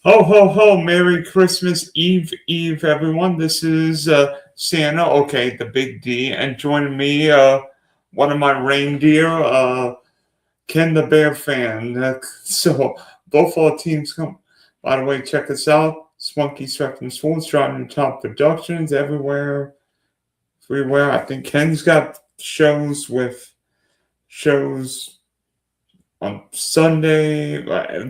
Ho, ho, ho. Merry Christmas Eve, everyone. This is Santa, okay, the big D, and joining me, one of my reindeer, Ken the Bear fan. So, both our teams come. By the way, check us out. Spunky Spectrum Sports, driving top productions everywhere. I think Ken's got shows on Sunday,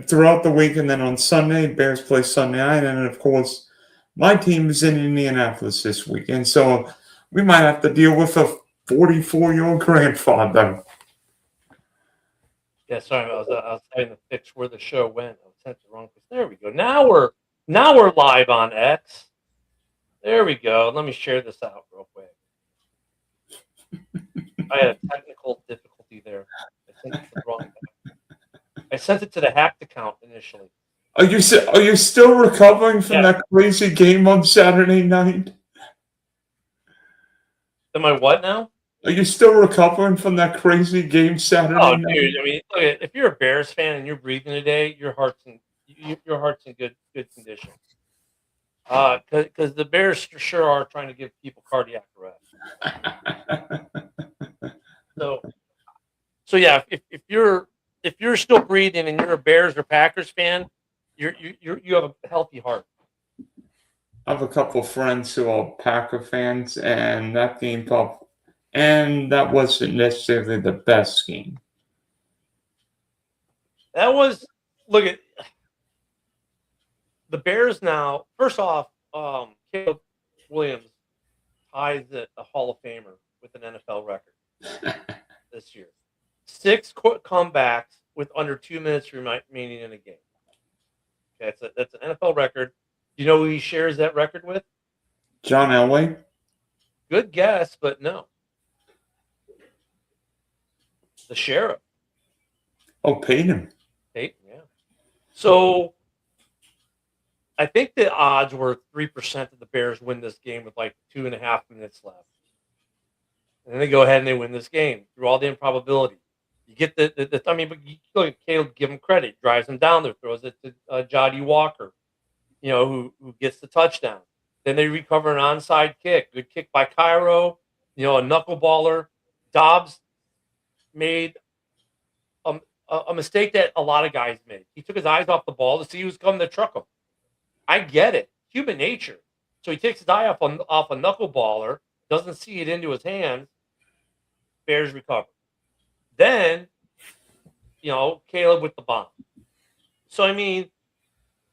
throughout the week, and then on Sunday, Bears play Sunday night, and of course, my team is in Indianapolis this weekend, so we might have to deal with a 44-year-old grandfather. Yeah, sorry, I was trying to fix where the show went. I was sent the wrong place. There we go. Now we're live on X. There we go. Let me share this out real quick. I had a technical difficulty there. I sent it to the wrong. I sent it to the hacked account initially. Are you still recovering from that crazy game on Saturday night? Am I what now? Are you still recovering from that crazy game Saturday night? Oh, dude! I mean, look, if you're a Bears fan and you're breathing today, your heart's in good condition. Because the Bears sure are trying to give people cardiac arrest. So yeah, if you're still breathing and you're a Bears or Packers fan, you have a healthy heart. I have a couple of friends who are Packer fans, and that wasn't necessarily the best game. That was look at the Bears now. First off, Caleb Williams ties a Hall of Famer with an NFL record this year. 6 comebacks with under 2 minutes remaining in a game. Okay, that's an NFL record. Do you know who he shares that record with? John Elway? Good guess, but no. The Sheriff. Oh, Peyton, yeah. So I think the odds were 3% that the Bears win this game with like 2.5 minutes left. And then they go ahead and they win this game through all the improbability. You get but you look at Caleb, give him credit, drives him down there, throws it to Jody Walker, who gets the touchdown. Then they recover an onside kick. Good kick by Cairo, a knuckleballer. Dobbs made a mistake that a lot of guys made. He took his eyes off the ball to see who's coming to truck him. I get it. Human nature. So he takes his eye off a knuckleballer, doesn't see it into his hands. Bears recover. Then, Caleb with the bomb. So, I mean,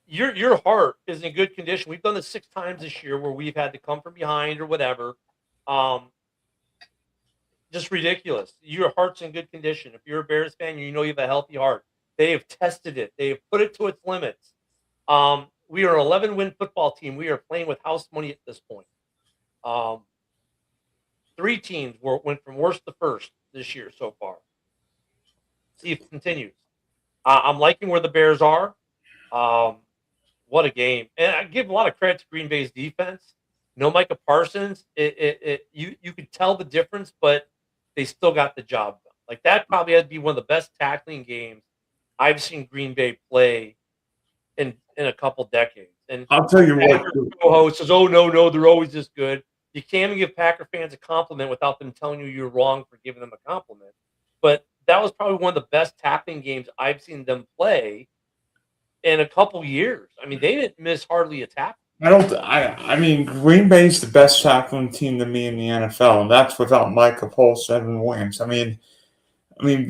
your heart is in good condition. We've done this 6 times this year where we've had to come from behind or whatever. Just ridiculous. Your heart's in good condition. If you're a Bears fan, you have a healthy heart. They have tested it. They have put it to its limits. We are an 11-win football team. We are playing with house money at this point. 3 teams went from worst to first this year so far. See if it continues. I'm liking where the Bears are. What a game. And I give a lot of credit to Green Bay's defense. No Micah Parsons. You could tell the difference, but they still got the job done. Like, that probably had to be one of the best tackling games I've seen Green Bay play in a couple decades. And I'll tell you what. Co-host says, "Oh no, they're always this good." You can't even give Packer fans a compliment without them telling you you're wrong for giving them a compliment. But that was probably one of the best tackling games I've seen them play in a couple years. I mean, they didn't miss hardly a tackle. I mean, Green Bay's the best tackling team to me in the NFL, and that's without Micah Paulson and Evan Williams. I mean,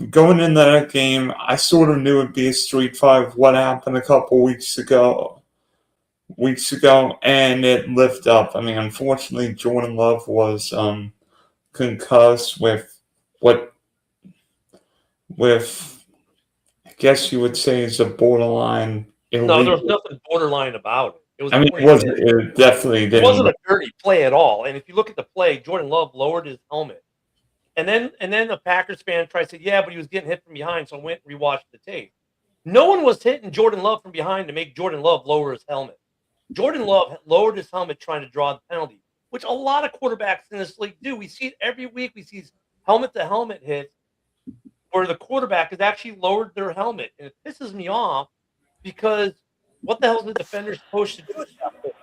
going into that game, I sort of knew it'd be a street fight. What happened a couple weeks ago, and it lived up. I mean, unfortunately, Jordan Love was concussed with I guess you would say is a borderline illegal. No, there was nothing borderline about it. It definitely didn't. It wasn't a dirty play at all. And if you look at the play, Jordan Love lowered his helmet. And then the Packers fan tried to say, yeah, but he was getting hit from behind, so I went and rewatched the tape. No one was hitting Jordan Love from behind to make Jordan Love lower his helmet. Jordan Love lowered his helmet trying to draw the penalty, which a lot of quarterbacks in this league do. We see it every week. We see helmet-to-helmet hits where the quarterback has actually lowered their helmet. And it pisses me off because What the hell is the defender supposed to do at that point?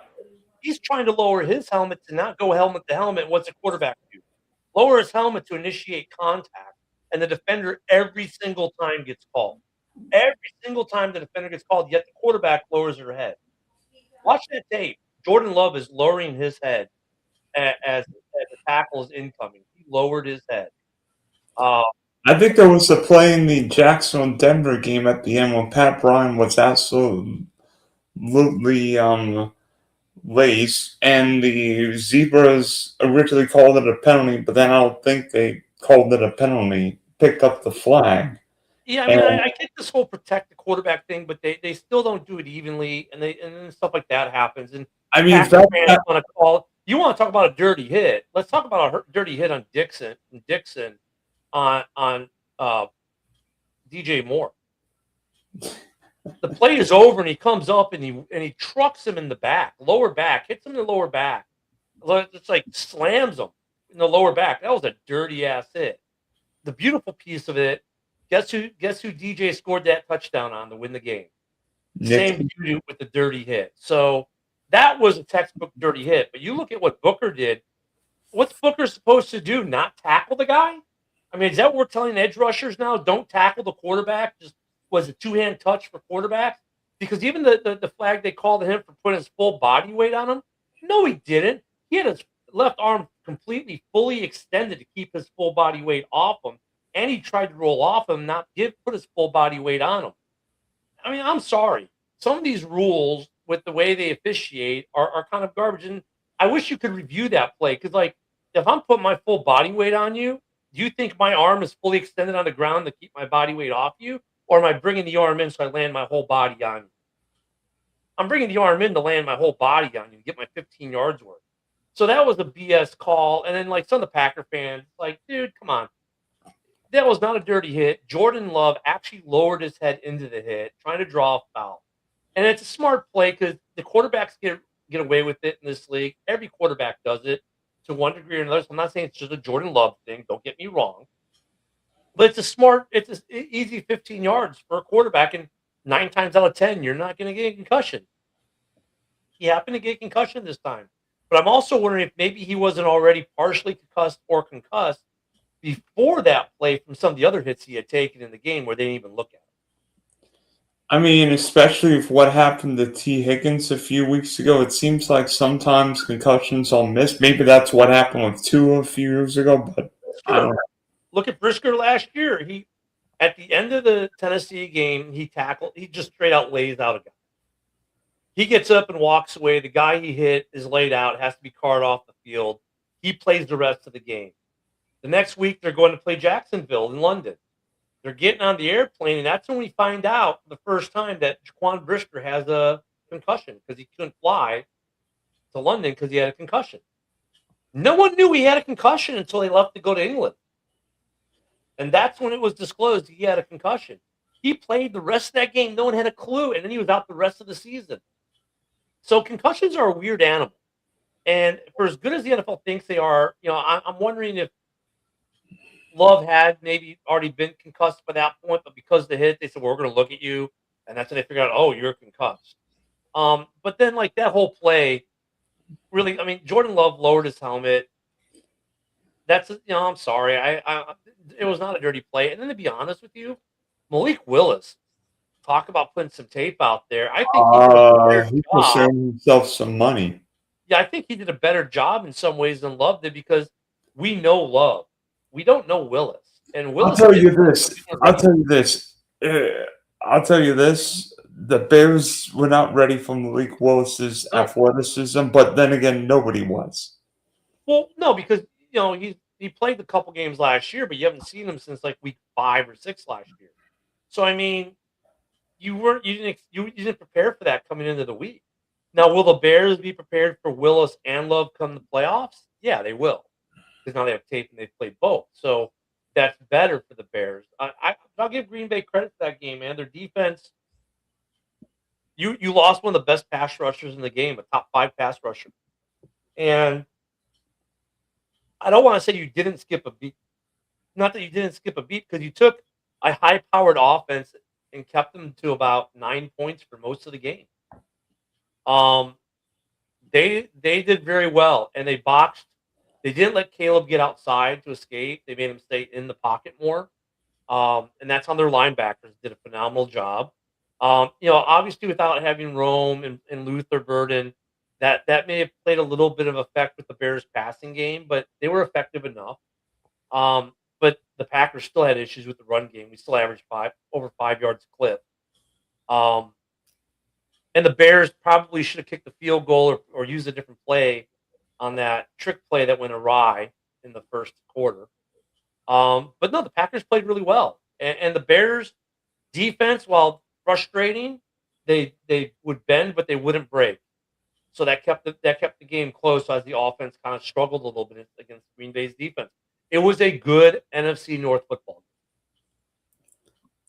He's trying to lower his helmet to not go helmet to helmet. What's the quarterback do? Lower his helmet to initiate contact, and the defender every single time gets called. Every single time the defender gets called, yet the quarterback lowers their head. Watch that tape. Jordan Love is lowering his head as the tackle is incoming. He lowered his head. Uh, I think there was a play in the Jacksonville-Denver game at the end when Pat Bryant was absolutely laced, and the Zebras originally called it a penalty, but then I don't think they called it a penalty, picked up the flag. yeah, I mean, And I get this whole protect the quarterback thing, but they still don't do it evenly, and then stuff like that happens. And I mean, Packer fans want to call. You want to talk about a dirty hit? Let's talk about a dirty hit on Dixon on DJ Moore. The play is over, and he comes up and he trucks him in the back, lower back, hits him in the lower back. It's like slams him in the lower back. That was a dirty ass hit. The beautiful piece of it, guess who DJ scored that touchdown on to win the game? Same dude with the dirty hit. So that was a textbook dirty hit. But you look at what Booker did. What's Booker supposed to do? Not tackle the guy? I mean, is that what we're telling edge rushers now? Don't tackle the quarterback. Just was a two-hand touch for quarterbacks? Because even the flag they called him for putting his full body weight on him, no, he didn't. He had his left arm completely fully extended to keep his full body weight off him, and he tried to roll off him, not put his full body weight on him. I mean, I'm sorry. Some of these rules with the way they officiate are kind of garbage, and I wish you could review that play because, like, if I'm putting my full body weight on you, do you think my arm is fully extended on the ground to keep my body weight off you? Or am I bringing the arm in so I land my whole body on you? I'm bringing the arm in to land my whole body on you to get my 15 yards worth. So that was a BS call. And then, like, some of the Packer fans, like, dude, come on. That was not a dirty hit. Jordan Love actually lowered his head into the hit, trying to draw a foul. And it's a smart play because the quarterbacks get away with it in this league. Every quarterback does it to one degree or another. So I'm not saying it's just a Jordan Love thing. Don't get me wrong. But it's an easy 15 yards for a quarterback, and 9 times out of 10, you're not going to get a concussion. He happened to get a concussion this time. But I'm also wondering if maybe he wasn't already partially concussed or concussed before that play from some of the other hits he had taken in the game where they didn't even look at him. I mean, especially with what happened to T. Higgins a few weeks ago, it seems like sometimes concussions are missed. Maybe that's what happened with Tua a few years ago, but I don't know. Look at Brisker last year. He, at the end of the Tennessee game, he just straight out lays out a guy. He gets up and walks away. The guy he hit is laid out, has to be carted off the field. He plays the rest of the game. The next week, they're going to play Jacksonville in London. They're getting on the airplane, and that's when we find out for the first time that Jaquan Brisker has a concussion because he couldn't fly to London because he had a concussion. No one knew he had a concussion until they left to go to England. And that's when it was disclosed he had a concussion. He played the rest of that game. No one had a clue. And then he was out the rest of the season. So concussions are a weird animal. And for as good as the NFL thinks they are, I'm wondering if Love had maybe already been concussed by that point, but because of the hit, they said, well, we're going to look at you. And that's when they figured out, oh, you're concussed. But then, like, that whole play, really, I mean, Jordan Love lowered his helmet. That's, I'm sorry. It was not a dirty play. And then to be honest with you, Malik Willis, talk about putting some tape out there. I think he was saving himself some money. Yeah, I think he did a better job in some ways than Love did because we know Love. We don't know Willis. And Willis. I'll tell you this. The Bears were not ready for Malik Willis's athleticism, but then again, nobody was. Well, no, because he played a couple games last year, but you haven't seen him since like week 5 or 6 last year. So I mean, you didn't prepare for that coming into the week. Now, will the Bears be prepared for Willis and Love come the playoffs? Yeah, they will, because now they have tape and they've played both. So that's better for the Bears. I'll give Green Bay credit for that game, man. Their defense. You lost one of the best pass rushers in the game, a top 5 pass rusher, and I don't want to say you didn't skip a beat. Not that you didn't skip a beat, because you took a high-powered offense and kept them to about 9 points for most of the game. Um, they did very well, and they boxed. They didn't let Caleb get outside to escape. They made him stay in the pocket more. And that's on their linebackers did a phenomenal job. Obviously without having Rome and Luther Burden, that may have played a little bit of effect with the Bears passing game, but they were effective enough. But the Packers still had issues with the run game. We still averaged over 5 yards a clip. Um, and the Bears probably should have kicked the field goal or used a different play on that trick play that went awry in the first quarter. But no, the Packers played really well, and the Bears defense, while frustrating, they would bend, but they wouldn't break. So that kept the game close as the offense kind of struggled a little bit against Green Bay's defense. It was a good NFC North football.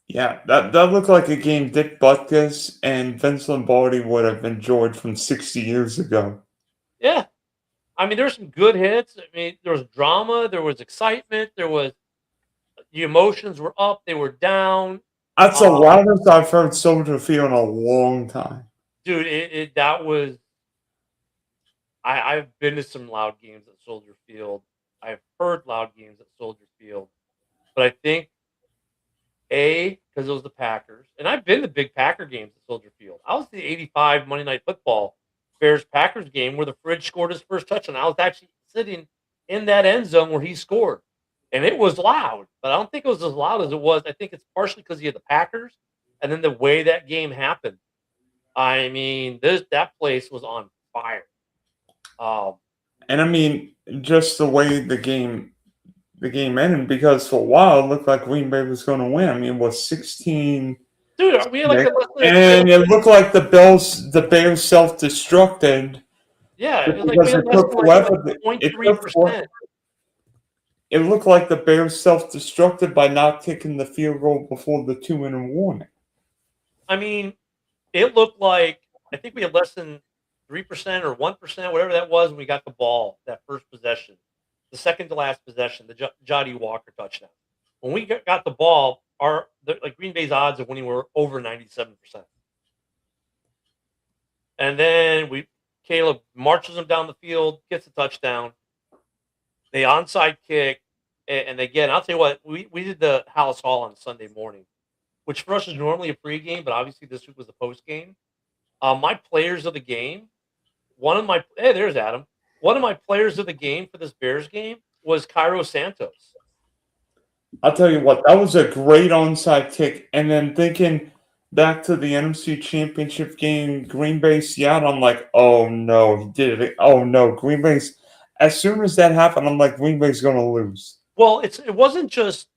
Yeah, that looked like a game Dick Butkus and Vince Lombardi would have enjoyed from 60 years ago. Yeah, I mean, there's some good hits. I mean, there was drama, there was excitement, there was the emotions were up, they were down. That's the Uh, loudest I've heard Soldier Field in a long time. dude, that was. I've been to some loud games at Soldier Field. I've heard loud games at Soldier Field, but I think because it was the Packers, and I've been to big Packer games at Soldier Field. I was at the '85 Monday Night Football Bears Packers game where the Fridge scored his first touchdown. I was actually sitting in that end zone where he scored, and it was loud, but I don't think it was as loud as it was. I think it's partially because you had the Packers, and then the way that game happened. I mean, that place was on fire. Um, And I mean, just the way the game ended, because for a while it looked like Green Bay was going to win. I mean, it was 16, dude, we had like and it looked like the Bears self-destructed yeah, it was like we because had it less took than like forever. what It 0.3%. it looked like the Bears self-destructed by not kicking the field goal before the 2-minute warning. I mean, it looked like I think we had less than 3% or 1%, whatever that was, when we got the ball that first possession, the second to last possession, the Jody Walker touchdown. When we got the ball, like Green Bay's odds of winning were over 97%. And then Caleb marches them down the field, gets a touchdown. They onside kick, and again, I'll tell you what, we did the House Hall on Sunday morning, which for us is normally a pregame, but obviously this week was a postgame. My players of the game, there's Adam. One of my players of the game for this Bears game was Cairo Santos. I'll tell you what, that was a great onside kick. And then thinking back to the NFC Championship game, Green Bay, Seattle, I'm like, oh no, he did it. Oh no, Green Bay's. As soon as that happened, I'm like, Green Bay's going to lose. Well, it wasn't just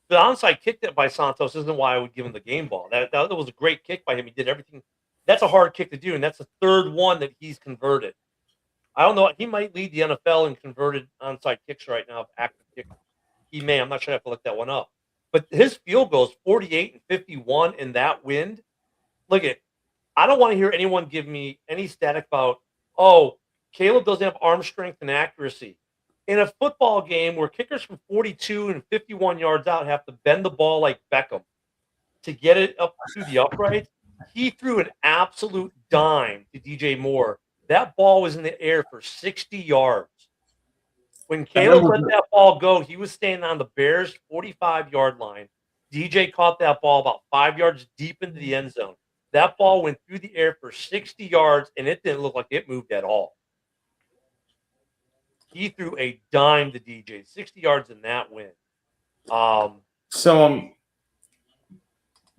the onside kick that by Santos isn't why I would give him the game ball. That was a great kick by him. He did everything. That's a hard kick to do, and that's the third one that he's converted. I don't know. He might lead the NFL in converted onside kicks right now, active kickers. He may. I'm not sure. I have to look that one up. But his field goals, 48 and 51 in that wind. Look at. I don't want to hear anyone give me any static about, oh, Caleb doesn't have arm strength and accuracy. In a football game where kickers from 42 and 51 yards out have to bend the ball like Beckham to get it up to the upright, he threw an absolute dime to DJ Moore. That ball was in the air for 60 yards. When Caleb let that ball go, he was standing on the Bears' 45-yard line. DJ caught that ball about 5 yards deep into the end zone. That ball went through the air for 60 yards, and it didn't look like it moved at all. He threw a dime to DJ, 60 yards in that win.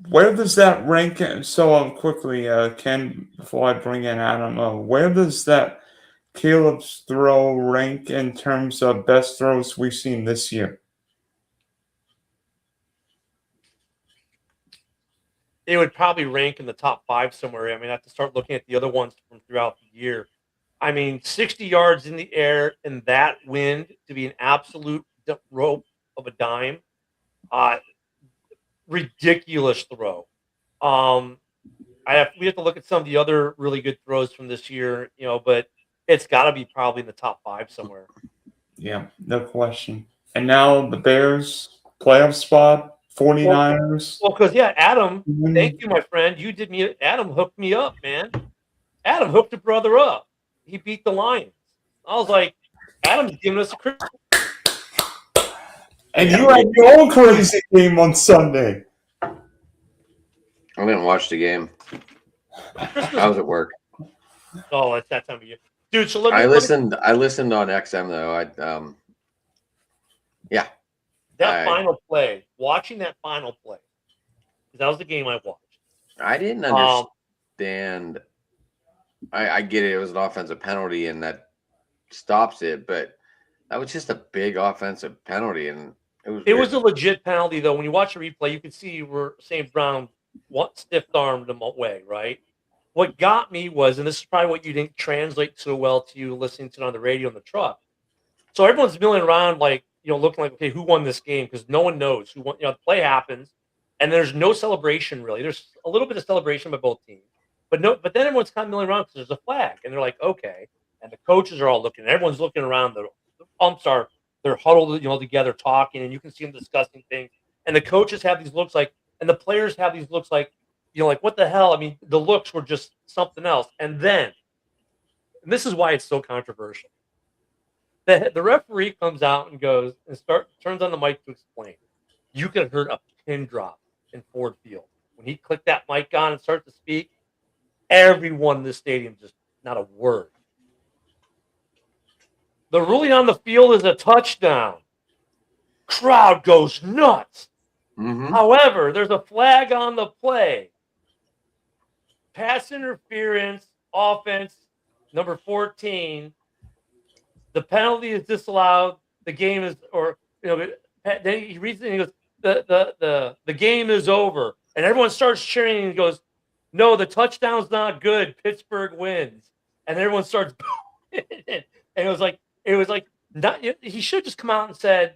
Where does that rank? So quickly, Ken, before I bring in Adam, where does that Caleb's throw rank in terms of best throws we've seen this year? It would probably rank in the top 5 somewhere. I mean, I have to start looking at the other ones from throughout the year. I mean, 60 yards in the air in that wind to be an absolute rope of a dime. Ridiculous throw. We have to look at some of the other really good throws from this year, but it's got to be probably in the top 5 somewhere. Yeah, no question. And now the Bears playoff spot, 49ers. Well, because Adam, thank you, my friend. Adam hooked me up, man. Adam hooked a brother up. He beat the Lions. I was like, Adam's giving us a Christmas. And you had your own crazy game on Sunday. I didn't watch the game. Christmas. I was at work. Oh, it's that time of year, dude. So I listened on XM though. Yeah. Final play. Watching that final play, because that was the game I watched. I didn't understand. I get it. It was an offensive penalty, and that stops it. But that was just a big offensive penalty, and it was a legit penalty though. When you watch the replay, you could see where St. Brown stiff-armed him away, right? What got me was, and this is probably what you didn't translate so well to you listening to it on the radio in the truck. So everyone's milling around like, looking like, okay, who won this game? Because no one knows who won. The play happens, and there's no celebration really. There's a little bit of celebration by both teams, but then everyone's kind of milling around because there's a flag, and they're like, okay, and the coaches are all looking. Everyone's looking around. The umps they're huddled, together talking, and you can see them discussing things. And the coaches have these looks like, and the players have these looks like, like what the hell? I mean, the looks were just something else. And then, and this is why it's so controversial. The referee comes out and goes and turns on the mic to explain. You could have heard a pin drop in Ford Field when he clicked that mic on and started to speak. Everyone in the stadium just not a word. The ruling on the field is a touchdown. Crowd goes nuts. Mm-hmm. However, there's a flag on the play. Pass interference, offense, number 14. The penalty is disallowed. The game is, then he reads it and he goes, the game is over. And everyone starts cheering and he goes, no, the touchdown's not good. Pittsburgh wins. And everyone starts booing. And it was like, he should have just come out and said,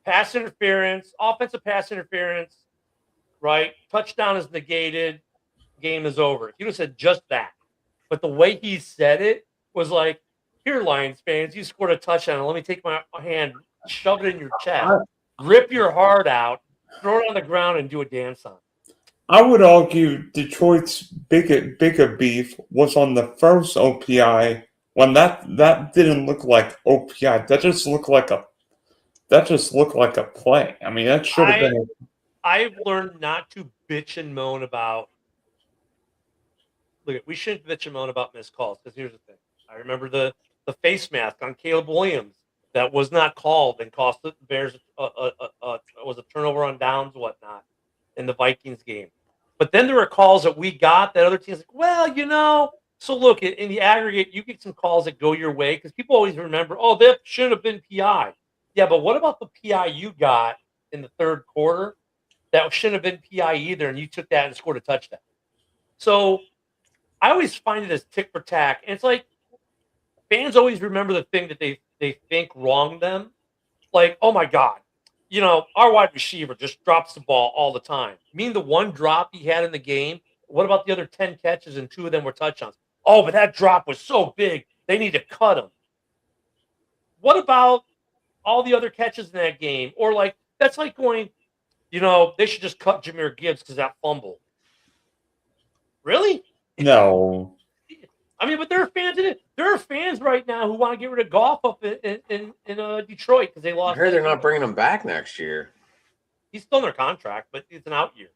pass interference, offensive pass interference, right? Touchdown is negated. Game is over. He would have said just that. But the way he said it was like, here, Lions fans, you scored a touchdown. Let me take my hand, shove it in your chest, rip your heart out, throw it on the ground, and do a dance on it. I would argue Detroit's bigger beef was on the first OPI when that didn't look like OPI. That just looked like a play. I mean, that should have been. I've learned not to bitch and moan about. Look, we shouldn't bitch and moan about missed calls because here's the thing. I remember the face mask on Caleb Williams that was not called and cost the Bears was a turnover on downs, whatnot, in the Vikings game. But then there were calls that we got that other teams like, well, so look, in the aggregate, you get some calls that go your way because people always remember, that shouldn't have been PI. Yeah, but what about the PI you got in the third quarter? That shouldn't have been PI either, and you took that and scored a touchdown. So I always find it as tick for tack. And it's like fans always remember the thing that they think wronged them. Like, oh my God, our wide receiver just drops the ball all the time. You mean the one drop he had in the game? What about the other 10 catches and 2 of them were touchdowns? Oh, but that drop was so big, they need to cut him. What about all the other catches in that game? Or that's like going, they should just cut Jahmyr Gibbs because that fumble. Really? No. I mean, but there are fans in it. There are fans right now who want to get rid of Goff up in Detroit because they lost. I heard they're not bringing him back next year. He's still in their contract, but it's an out year.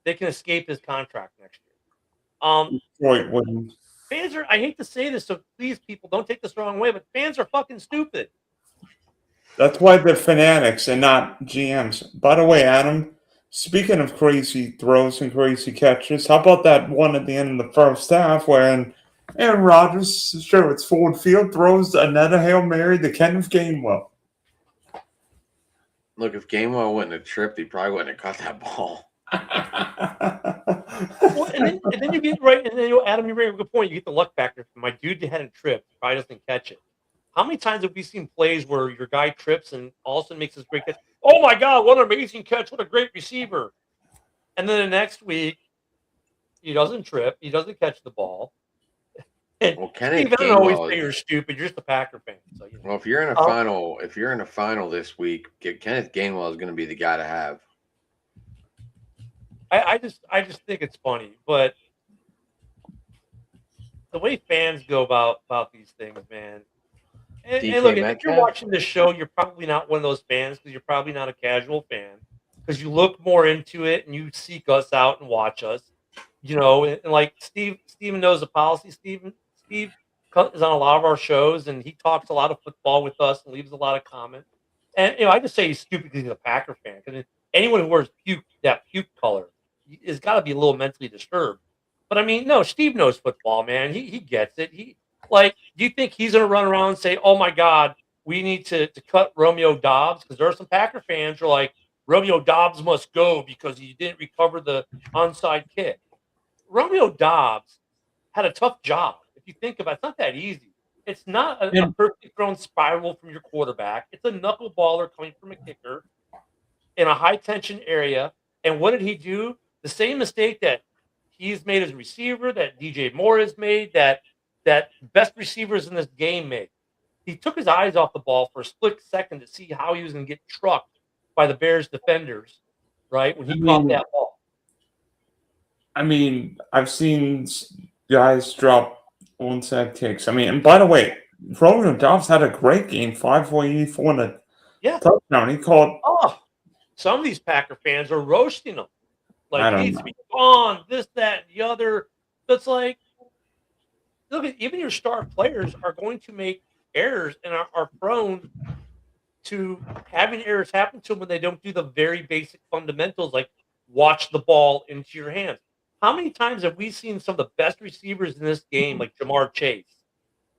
They can escape his contract next year. Detroit fans are. I hate to say this, so please, people, don't take this the wrong way, but fans are fucking stupid. That's why they're fanatics and not GMs. By the way, Adam, speaking of crazy throws and crazy catches, how about that one at the end of the first half when Aaron Rodgers, sure, it's Ford Field, throws another Hail Mary to Kenneth Gainwell? Look, if Gainwell wouldn't have tripped, he probably wouldn't have caught that ball. Well, and then you get right, and then Adam, you bring up a good point. You get the luck factor. My dude hadn't tripped, probably doesn't catch it. How many times have we seen plays where your guy trips and all of a sudden makes this great catch? Oh my God, what an amazing catch! What a great receiver! And then the next week, he doesn't trip, he doesn't catch the ball. And well, Kenneth Steve, I don't always say you're stupid. You're just a Packer fan. So, well, if you're in a final this week, Kenneth Gainwell is going to be the guy to have. I just think it's funny, but the way fans go about these things, man. And look, DK if you're Metcalf. watching this show, you're probably not one of those fans because you're probably not a casual fan because you look more into it and you seek us out and watch us. And like Steven knows the policy. Steve is on a lot of our shows and he talks a lot of football with us and leaves a lot of comments. And I just say he's stupid because he's a Packer fan. Because anyone who wears that puke color has got to be a little mentally disturbed. But I mean, no, Steve knows football, man. He gets it. Do you think he's going to run around and say, "Oh my God, we need to cut Romeo Dobbs"? Because there are some Packer fans who are like, "Romeo Dobbs must go because he didn't recover the onside kick." Romeo Dobbs had a tough job. If you think about it, it's not that easy. It's not a perfectly thrown spiral from your quarterback. It's a knuckleballer coming from a kicker in a high tension area. And what did he do? The same mistake that he's made as a receiver, that DJ Moore has made, that best receivers in this game make. He took his eyes off the ball for a split second to see how he was going to get trucked by the Bears defenders, right? When he caught that ball. I mean, I've seen guys drop onside kicks. I mean, and by the way, Romeo Dobbs had a great game, 5 for 84 and a touchdown. He called. Oh, some of these Packer fans are roasting him. Like, he needs to be gone, this, that, and the other. It's like, look, even your star players are going to make errors and are prone to having errors happen to them when they don't do the very basic fundamentals, like watch the ball into your hands. How many times have we seen some of the best receivers in this game, like Jamar Chase,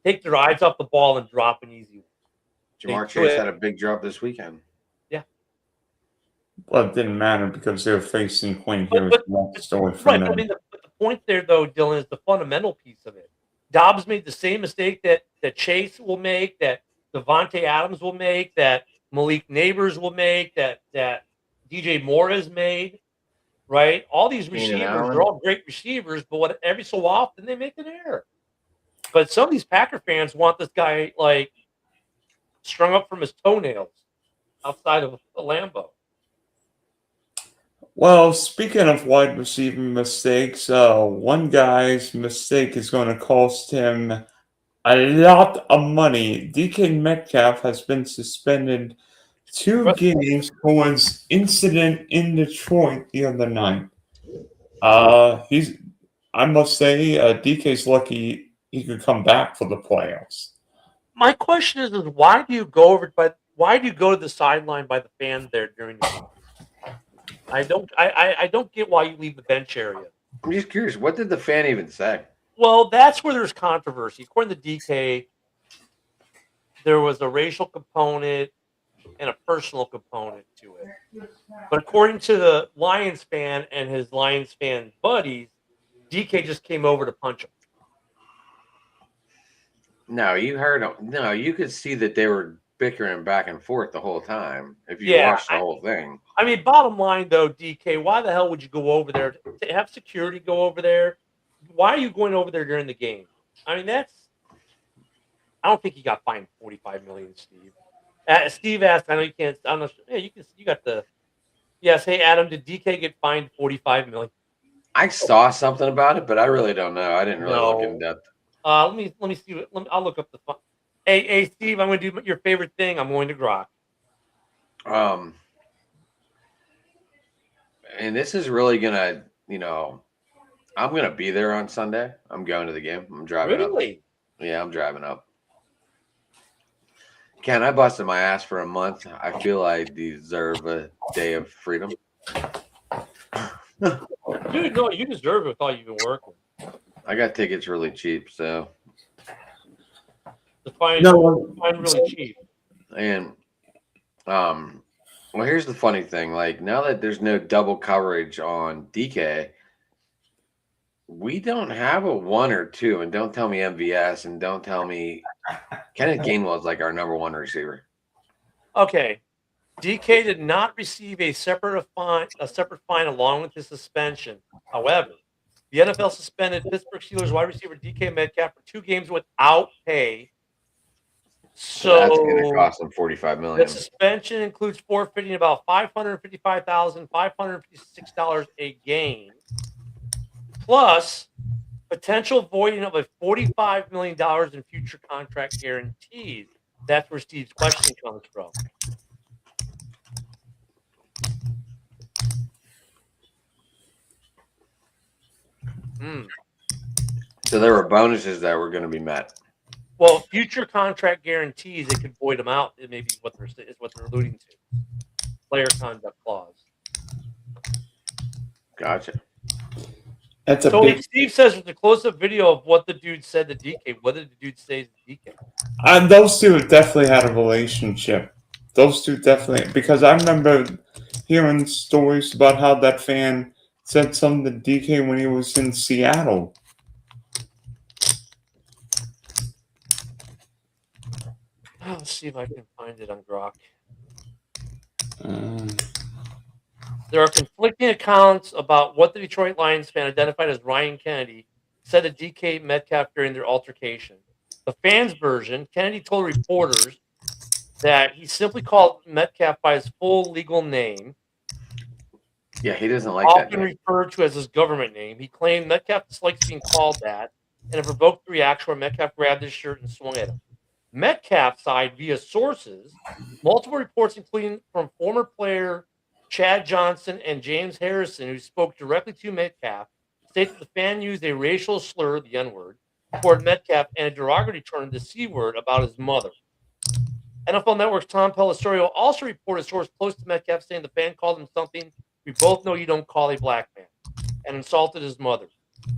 take their eyes off the ball and drop an easy one? Jamar Chase had a big drop this weekend. Yeah. Well, it didn't matter because they were facing Quinn here. Right. I mean, the point there, though, Dylan, is the fundamental piece of it. Dobbs made the same mistake that Chase will make, that Devontae Adams will make, that Malik Neighbors will make, that DJ Moore has made. Right, all these receivers, they're all great receivers, but every so often they make an error. But some of these Packer fans want this guy like strung up from his toenails outside of a Lambeau. Well, speaking of wide receiver mistakes, one guy's mistake is going to cost him a lot of money. DK Metcalf has been suspended 2 games for his incident in Detroit the other night. I must say, DK's lucky he could come back for the playoffs. My question is why do you go to the sideline by the fan there during the game? I don't get why you leave the bench area. I'm just curious, what did the fan even say? Well, that's where there's controversy. According to DK, there was a racial component and a personal component to it. But according to the Lions fan and his Lions fan buddies, DK just came over to punch him. No, you heard him. No, you could see that they were bickering back and forth the whole time if you watched the whole thing. I mean, bottom line, though, DK, why the hell would you go over there to have security go over there? Why are you going over there during the game? I mean, I don't think he got fined $45 million, Steve. Steve asked, I know you can't. I'm not sure. Yeah, you got the. Yes, hey Adam, did DK get fined $45 million? I saw something about it, but I really don't know. I didn't really look in depth. Let me see. I'll look up the fun. Hey, Steve, I'm going to do your favorite thing. I'm going to grok. And this is really gonna, I'm gonna be there on Sunday. I'm going to the game. I'm driving up. Really? Yeah, I'm driving up. Ken, I busted my ass for a month. I feel I deserve a day of freedom. Dude, no, you deserve it with all you've been working. I got tickets really cheap, so. The fine really cheap. And, well, here's the funny thing. Like, now that there's no double coverage on DK, we don't have a 1 or 2, and don't tell me MVS, and don't tell me Kenneth Gainwell is like our number 1 receiver. Okay, DK did not receive a separate fine along with his suspension. However, the NFL suspended Pittsburgh Steelers wide receiver DK Metcalf for 2 games without pay. So that's going to cost them $45 million. The suspension includes forfeiting about $555,556 a game, plus Potential voiding of a $45 million in future contract guarantees. That's where Steve's question comes from. So there were bonuses that were going to be met. Well, future contract guarantees, it could void them out. It may be what they're alluding to. Player conduct clause. Gotcha. That's a so big. Steve says with the close-up video of what the dude said to DK, what did the dude say to DK? And those two definitely had a relationship. Those two definitely, because I remember hearing stories about how that fan said something to DK when he was in Seattle. Let's see if I can find it on Grok. There are conflicting accounts about what the Detroit Lions fan identified as Ryan Kennedy said to DK Metcalf during their altercation. The fans' version, Kennedy told reporters that he simply called Metcalf by his full legal name. Yeah, he doesn't like that often name. referred to as his government name. He claimed Metcalf dislikes being called that, and it provoked the reaction where Metcalf grabbed his shirt and swung at him. Metcalf side via sources, multiple reports including from former player Chad Johnson and James Harrison, who spoke directly to Metcalf, state that the fan used a racial slur, the N-word, toward Metcalf and a derogatory term, the C-word, about his mother. NFL Network's Tom Pelissero also reported a source close to Metcalf saying the fan called him something we both know you don't call a black man and insulted his mother.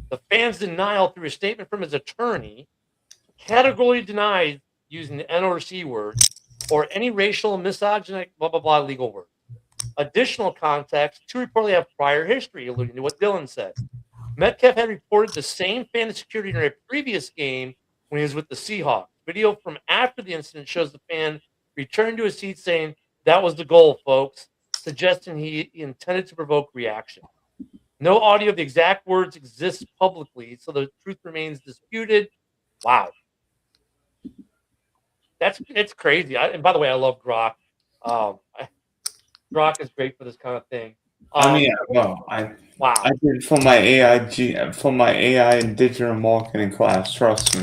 The fan's denial through a statement from his attorney categorically denies using the N or C word or any racial, misogynic, blah, blah, blah legal word. Additional context, two reportedly have prior history, alluding to what Dylan said. Metcalf had reported the same fan security during a previous game when he was with the Seahawks. Video from after the incident shows the fan returning to his seat saying, "That was the goal, folks," suggesting he intended to provoke reaction. No audio of the exact words exists publicly, so the truth remains disputed. Wow. It's crazy. And by the way, I love Grok. Grok is great for this kind of thing. I did for my AI and digital marketing class. Trust me.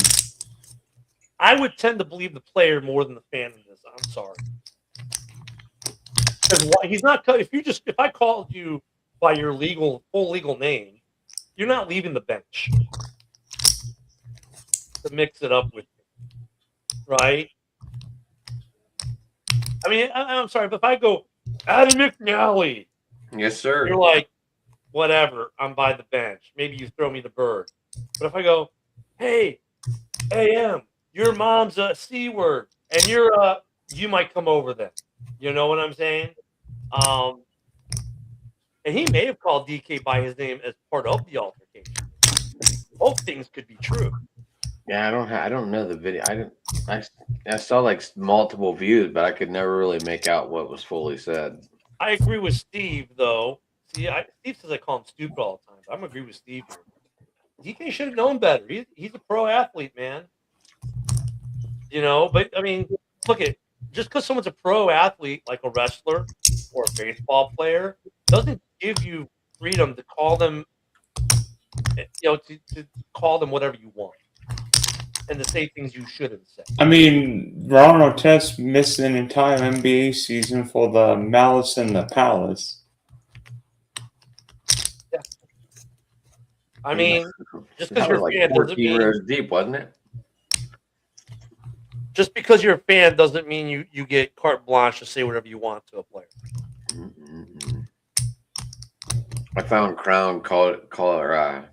I would tend to believe the player more than the fan in this. I'm sorry, because he's not. If I called you by your full legal name, you're not leaving the bench to mix it up with me, right? I mean, I'm sorry, but if I go Adam McNally, yes, sir, you're like, whatever. I'm by the bench. Maybe you throw me the bird, but if I go, hey, AM. Your mom's a C word, and you might come over then. You know what I'm saying? And he may have called DK by his name as part of the altercation. Both things could be true. Yeah, I don't know the video. I saw like multiple views, but I could never really make out what was fully said. I agree with Steve, though. See, Steve says I call him stupid all the time. I'm agree with Steve here. DK should have known better. He's a pro athlete, man. You know, but I mean, look at just because someone's a pro athlete, like a wrestler or a baseball player, doesn't give you freedom to call them, to call them whatever you want and to say things you shouldn't say. I mean, Ron Artest missed an entire NBA season for the Malice in the Palace. Yeah. I mean, just because you're a fan doesn't mean 14 rows deep, wasn't it? Just because you're a fan doesn't mean you get carte blanche to say whatever you want to a player. Mm-hmm. I found Crown caller.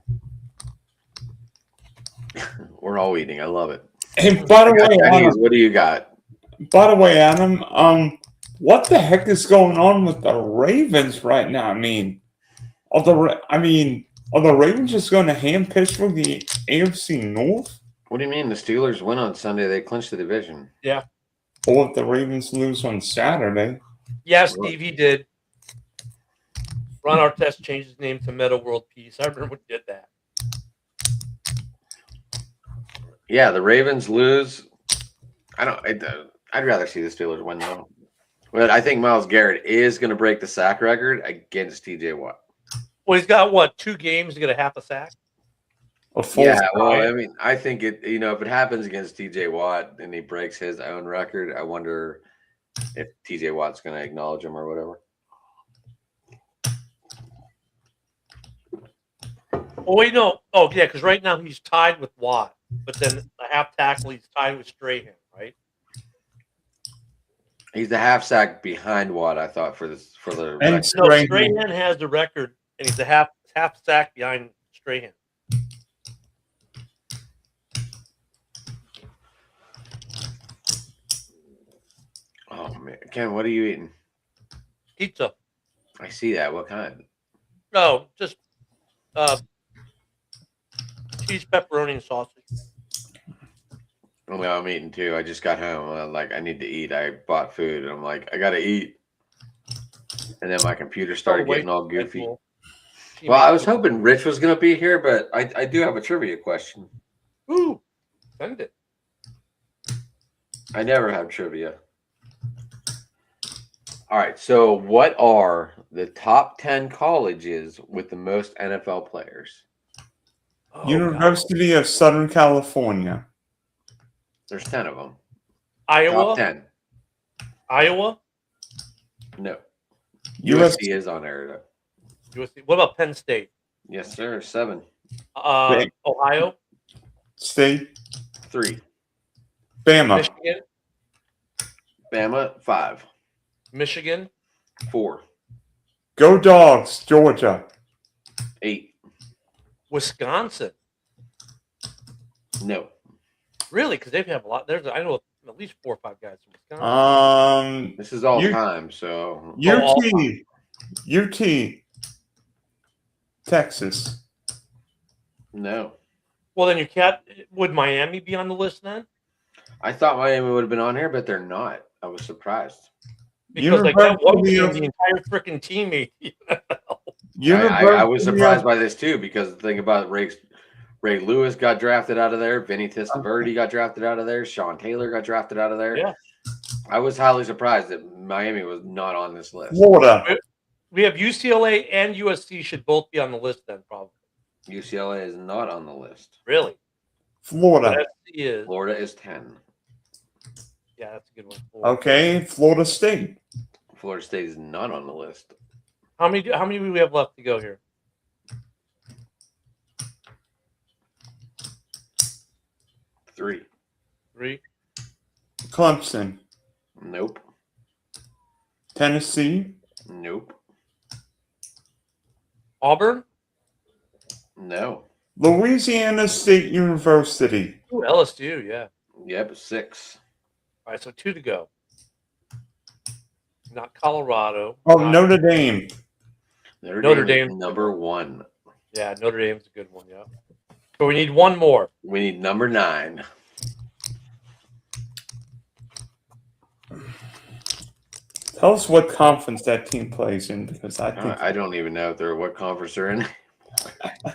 We're all eating. I love it. Hey, by the way, Adam, what do you got? By the way, Adam, what the heck is going on with the Ravens right now? I mean, are the Ravens just going to hand Pittsburgh the AFC North? What do you mean? The Steelers win on Sunday. They clinched the division. Yeah. Or if the Ravens lose on Saturday. Yeah, Steve, he did. Ron Artest changed his name to Meta World Peace. I remember when he did that. Yeah, the Ravens lose. I'd rather see the Steelers win, though. But I think Myles Garrett is going to break the sack record against TJ Watt. Well, he's got, 2 games to get a half a sack? a full Yeah, well, stride. I mean, I think it. If it happens against T.J. Watt and he breaks his own record, I wonder if T.J. Watt's going to acknowledge him or whatever. Oh wait, no. Oh yeah, because right now he's tied with Watt, but then the half tackle he's tied with Strahan, right? He's the half sack behind Watt, I thought, for the And record. No, Strahan. Strahan has the record, and he's a half sack behind Strahan. Oh man, Ken, what are you eating? Pizza. I see that. What kind? No, just cheese, pepperoni, and sausage. Well, I'm eating too. I just got home. I'm like, I need to eat. I bought food, and I'm like, I gotta eat. And then my computer started getting all goofy. Well, I was hoping Rich was gonna be here, but I do have a trivia question. Ooh, send it. I never have trivia. All right. So, what are the top 10 colleges with the most NFL players? Oh, University of Southern California. There's 10 of them. Iowa. Top 10. Iowa. No. USC. USC is on there. USC. What about Penn State? Yes, sir. 7. Ohio. State. 3. Bama. Michigan. Bama. 5. Michigan. 4. Go Dogs, Georgia. 8. Wisconsin. No. Really? Because they have a lot. I know at least 4 or 5 guys from Wisconsin. This is all time, so UT, Texas. No. Well, then would Miami be on the list then? I thought Miami would have been on here, but they're not. I was surprised. Because like that one team, the entire freaking team. I was surprised by this too, because the thing about Ray Lewis got drafted out of there, Vinny Testaverde got drafted out of there, Sean Taylor got drafted out of there. Yeah. I was highly surprised that Miami was not on this list. Florida. We have UCLA and USC should both be on the list then, probably. UCLA is not on the list. Really? Florida. Florida is 10. Yeah, that's a good one. Florida. Okay, Florida State. Florida State is not on the list. How many do we have left to go here? 3. 3. Clemson. Nope. Tennessee. Nope. Auburn. No. Louisiana State University. Ooh, LSU, yeah. Yep, 6. All right, so 2 to go. Not Colorado. Oh, Notre Dame. Notre Dame number 1. Yeah, Notre Dame's a good one, yeah. So we need one more. We need number 9. Tell us what conference that team plays in, because I think I don't even know if they're what conference they're in.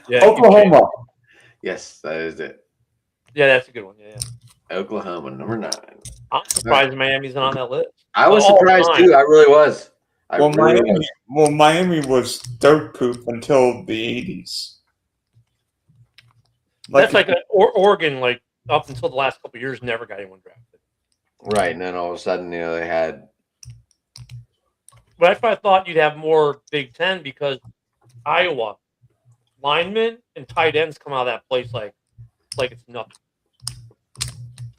Yeah, Oklahoma. Yes, that is it. Yeah, that's a good one. Yeah. Oklahoma, number 9. I'm surprised Miami's not on that list. I was surprised too. I really was. Miami was dirt poop until the 80s. That's like Oregon, like up until the last couple of years, never got anyone drafted. Right, and then all of a sudden, they had. But that's why I thought you'd have more Big Ten, because Iowa linemen and tight ends come out of that place like it's nothing.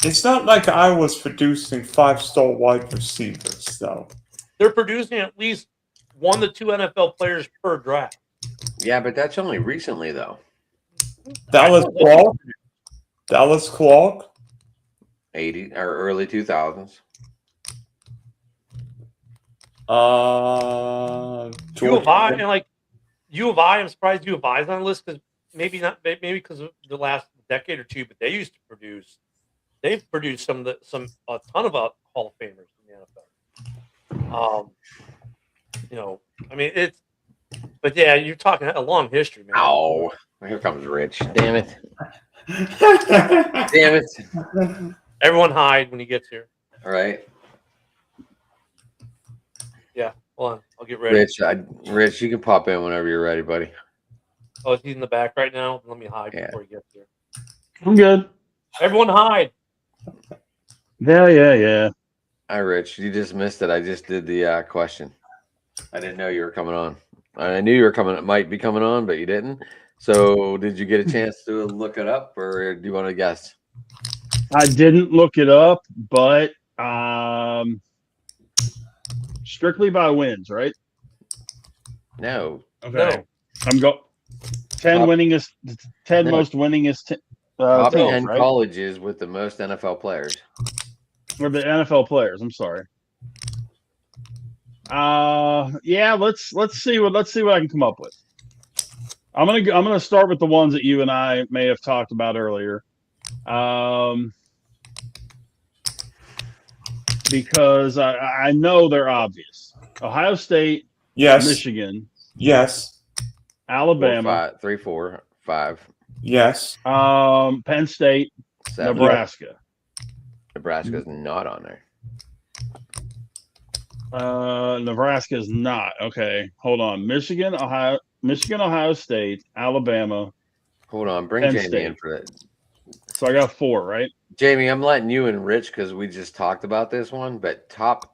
It's not like I was producing 5-star wide receivers, though. They're producing at least 1 to 2 NFL players per draft. Yeah, but that's only recently, though. Dallas Clark. 80 or early 2000s. U of I, and like U of I, I'm surprised U of I is on the list, because maybe because of the last decade or two, but they used to produce. They've produced a ton of Hall of Famers in the NFL. I mean it's, but yeah, you're talking a long history, man. Oh, here comes Rich. Damn it! Damn it! Everyone hide when he gets here. All right. Yeah, hold on. I'll get ready. Rich, you can pop in whenever you're ready, buddy. Oh, is he in the back right now? Let me hide Yeah. before he gets here. I'm good. Everyone hide. Yeah. Hi, Rich. You just missed it. I just did the question. I didn't know you were coming on. I knew you were might be coming on, but you didn't. So, did you get a chance to look it up, or do you want to guess? I didn't look it up, but strictly by wins, right? No. Okay. No. I'm 10 Top- winningest, 10 No. most winningest Top teams, 10 right? colleges with the most NFL players. Or the NFL players. I'm sorry. Yeah. Let's see what I can come up with. I'm gonna start with the ones that you and I may have talked about earlier. Because I know they're obvious. Ohio State, Yes. Michigan, Yes. Alabama, 3, 4, 5, Yes. Penn State, 7. Nebraska. Nebraska's not on there. Nebraska is not. Okay, hold on. Michigan, Ohio State, Alabama. Hold on. Bring Penn Jamie State. in for that. So I got 4, right? Jamie, I'm letting you and Rich because we just talked about this one, but top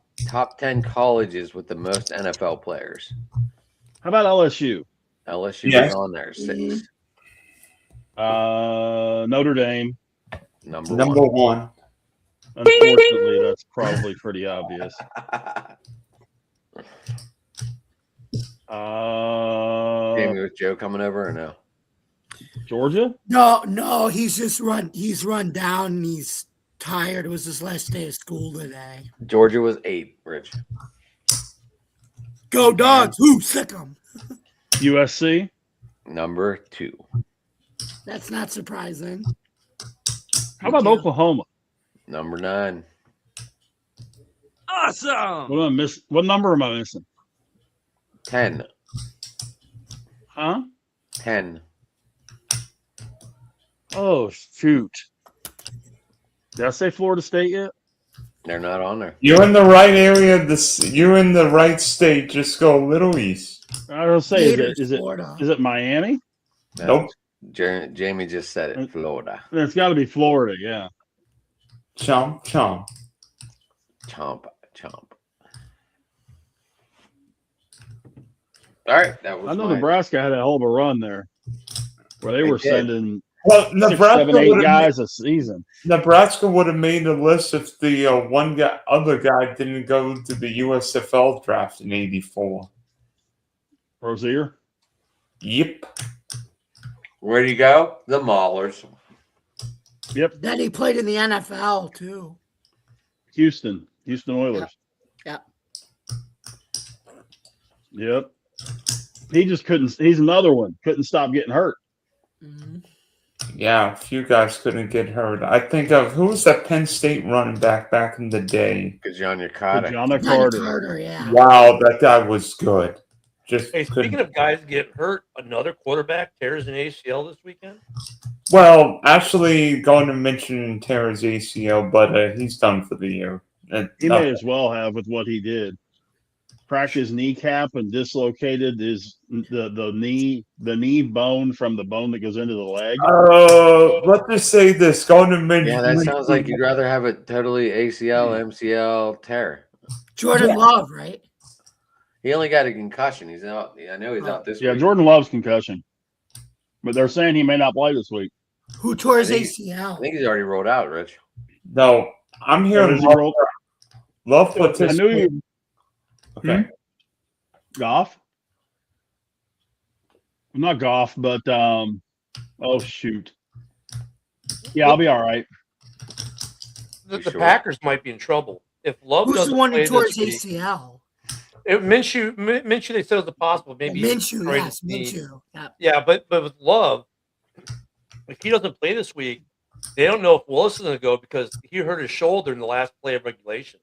10 colleges with the most NFL players. How about LSU? LSU Yes. is on there, 6. Notre Dame. Number Number one. Unfortunately, that's probably pretty obvious. Jamie, with Joe coming over or no? Georgia? No, he's run down and he's tired. It was his last day of school today. Georgia was 8, Rich. Go Dogs! Who sick 'em? USC? Number 2. That's not surprising. How about Oklahoma? Number 9. Awesome. What am I miss? What number am I missing? 10. Huh? 10. Oh shoot! Did I say Florida State yet? They're not on there. You're in the right area. You're in the right state. Just go a little east. I was gonna say, Gators, is it Florida. is it Miami? Nope. Jamie just said it. Florida. Then it's got to be Florida. Yeah. Chomp, chomp. Chomp. All right. That was I know mine. Nebraska had a hell of a run there, where they They were did. sending Well, 6, Nebraska 7, 8 would have guys a season. made a list if the other guy didn't go to the USFL draft in '84. Rozier. Yep. Where'd he go? The Maulers. Yep. Then he played in the NFL too. Houston Oilers. Yep. Yep. He just couldn't. He's another one. Couldn't stop getting hurt. Mm-hmm. Yeah, a few guys couldn't get hurt. I think of who was that Penn State running back in the day? Kajanya Carter. John Carter, yeah. Wow, that guy was good. Just Hey, couldn't. speaking of guys getting hurt, another quarterback tears an ACL this weekend. Well, actually, going to mention Terra's ACL, but he's done for the year. He may as well have with what he did. Cracked his kneecap and dislocated the knee bone from the bone that goes into the leg. Let's just say this. Going to mention. Yeah, that sounds like you'd rather have a totally ACL, MCL tear. Jordan Love, right? He only got a concussion. He's out. I know he's out this Yeah, week. Jordan loves concussion, but they're saying he may not play this week. Who tore his I think ACL? he's already rolled out, Rich. No, I'm hearing Is he rolled- Love I participate. knew you. Okay. Goff? Not Goff, but oh shoot. Yeah, I'll be all right. The sure? Packers might be in trouble if Love Who's doesn't the one play who tore this his week. ACL? Minshew, they said it was possible. Maybe Minshew, right yes, at the- Minshew. Yep. Yeah, but with Love, if he doesn't play this week, they don't know if Willis is going to go because he hurt his shoulder in the last play of regulation.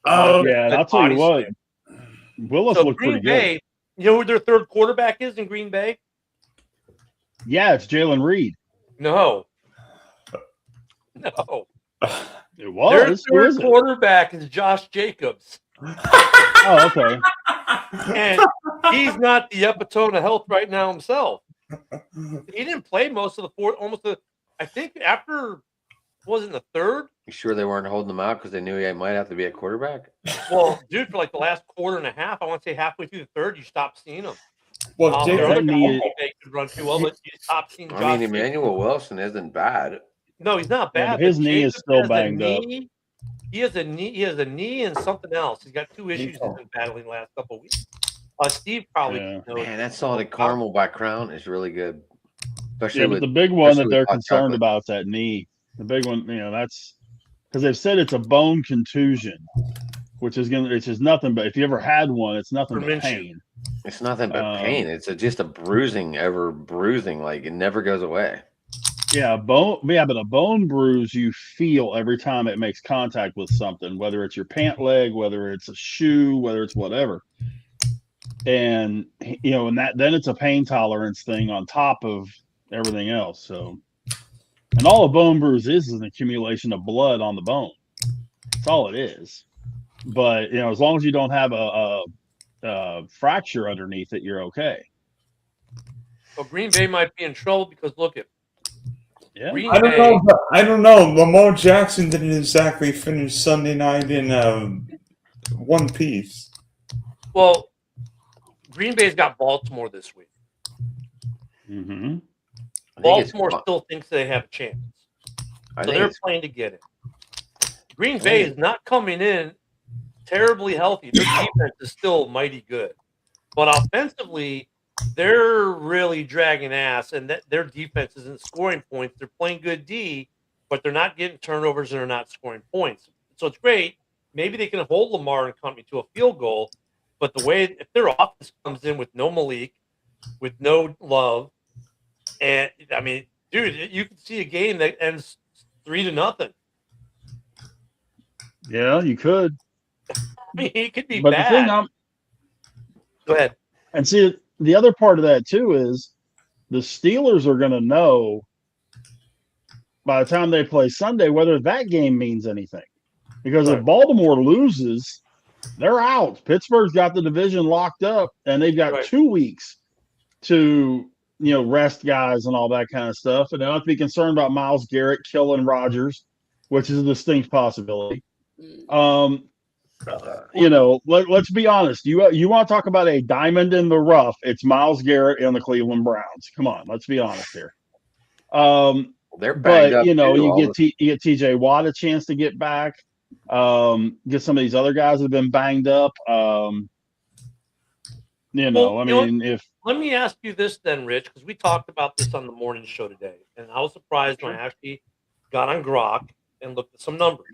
Oh, Yeah, and I'll tell you what. Willis So looked Green pretty Bay, good. you know who their third quarterback is in Green Bay? Yeah, it's Jalen Reed. No. It was. Their Who third is it? quarterback is Josh Jacobs. Oh, okay. And he's not the epitome of health right now himself. He didn't play most of the fourth. I think after was in the third. You sure they weren't holding him out because they knew he might have to be a quarterback? Well, dude, for like the last quarter and a half, I want to say halfway through the third, you stopped seeing him. Well, There are other Jacob- guys they could run too well, but you stopped seeing. I mean, Emmanuel Wilson isn't bad. No, he's not Yeah, bad. but his but knee is Jacob still has a banged up. knee. He has a knee. He has a knee and something else. He's got two issues he's been battling the last couple of weeks. Steve probably knows. Man, that salted caramel by Crown is really good. Especially Yeah, but with the big one that especially they're with hot concerned chocolate. about is that knee. The big one, that's because they've said it's a bone contusion, which is nothing but if you ever had one, it's nothing but pain. It's nothing but pain. It's just a bruising, like it never goes away. Yeah, but a bone bruise you feel every time it makes contact with something, whether it's your pant leg, whether it's a shoe, whether it's whatever. And and then it's a pain tolerance thing on top of everything else. So, and all a bone bruise is an accumulation of blood on the bone. That's all it is. But as long as you don't have a fracture underneath it, you're okay. Well, Green Bay might be in trouble because look at. Yeah. I don't know. Lamar Jackson didn't exactly finish Sunday night in one piece. Well, Green Bay's got Baltimore this week. Mm-hmm. Baltimore still thinks they have a chance. So they're playing to get it. Green Bay is not coming in terribly healthy. Their defense is still mighty good. But offensively, they're really dragging ass, and their defense isn't scoring points. They're playing good D, but they're not getting turnovers and they're not scoring points. So it's great. Maybe they can hold Lamar and company to a field goal, but if their offense comes in with no Malik, with no Love, and I mean, dude, you can see a game that ends 3-0. Yeah, you could. I mean, it could be but bad. The thing Go ahead. And see, the other part of that too is the Steelers are going to know by the time they play Sunday whether that game means anything. Because if Baltimore loses, they're out. Pittsburgh's got the division locked up, and they've got 2 weeks to rest guys and all that kind of stuff. And they don't have to be concerned about Myles Garrett killing Rodgers, which is a distinct possibility. Let's be honest. You want to talk about a diamond in the rough? It's Myles Garrett and the Cleveland Browns. Come on, let's be honest here. They're banged up. You get TJ Watt a chance to get back. Get some of these other guys that have been banged up. Let me ask you this then, Rich, because we talked about this on the morning show today, and I was surprised when I actually got on Grok and looked at some numbers.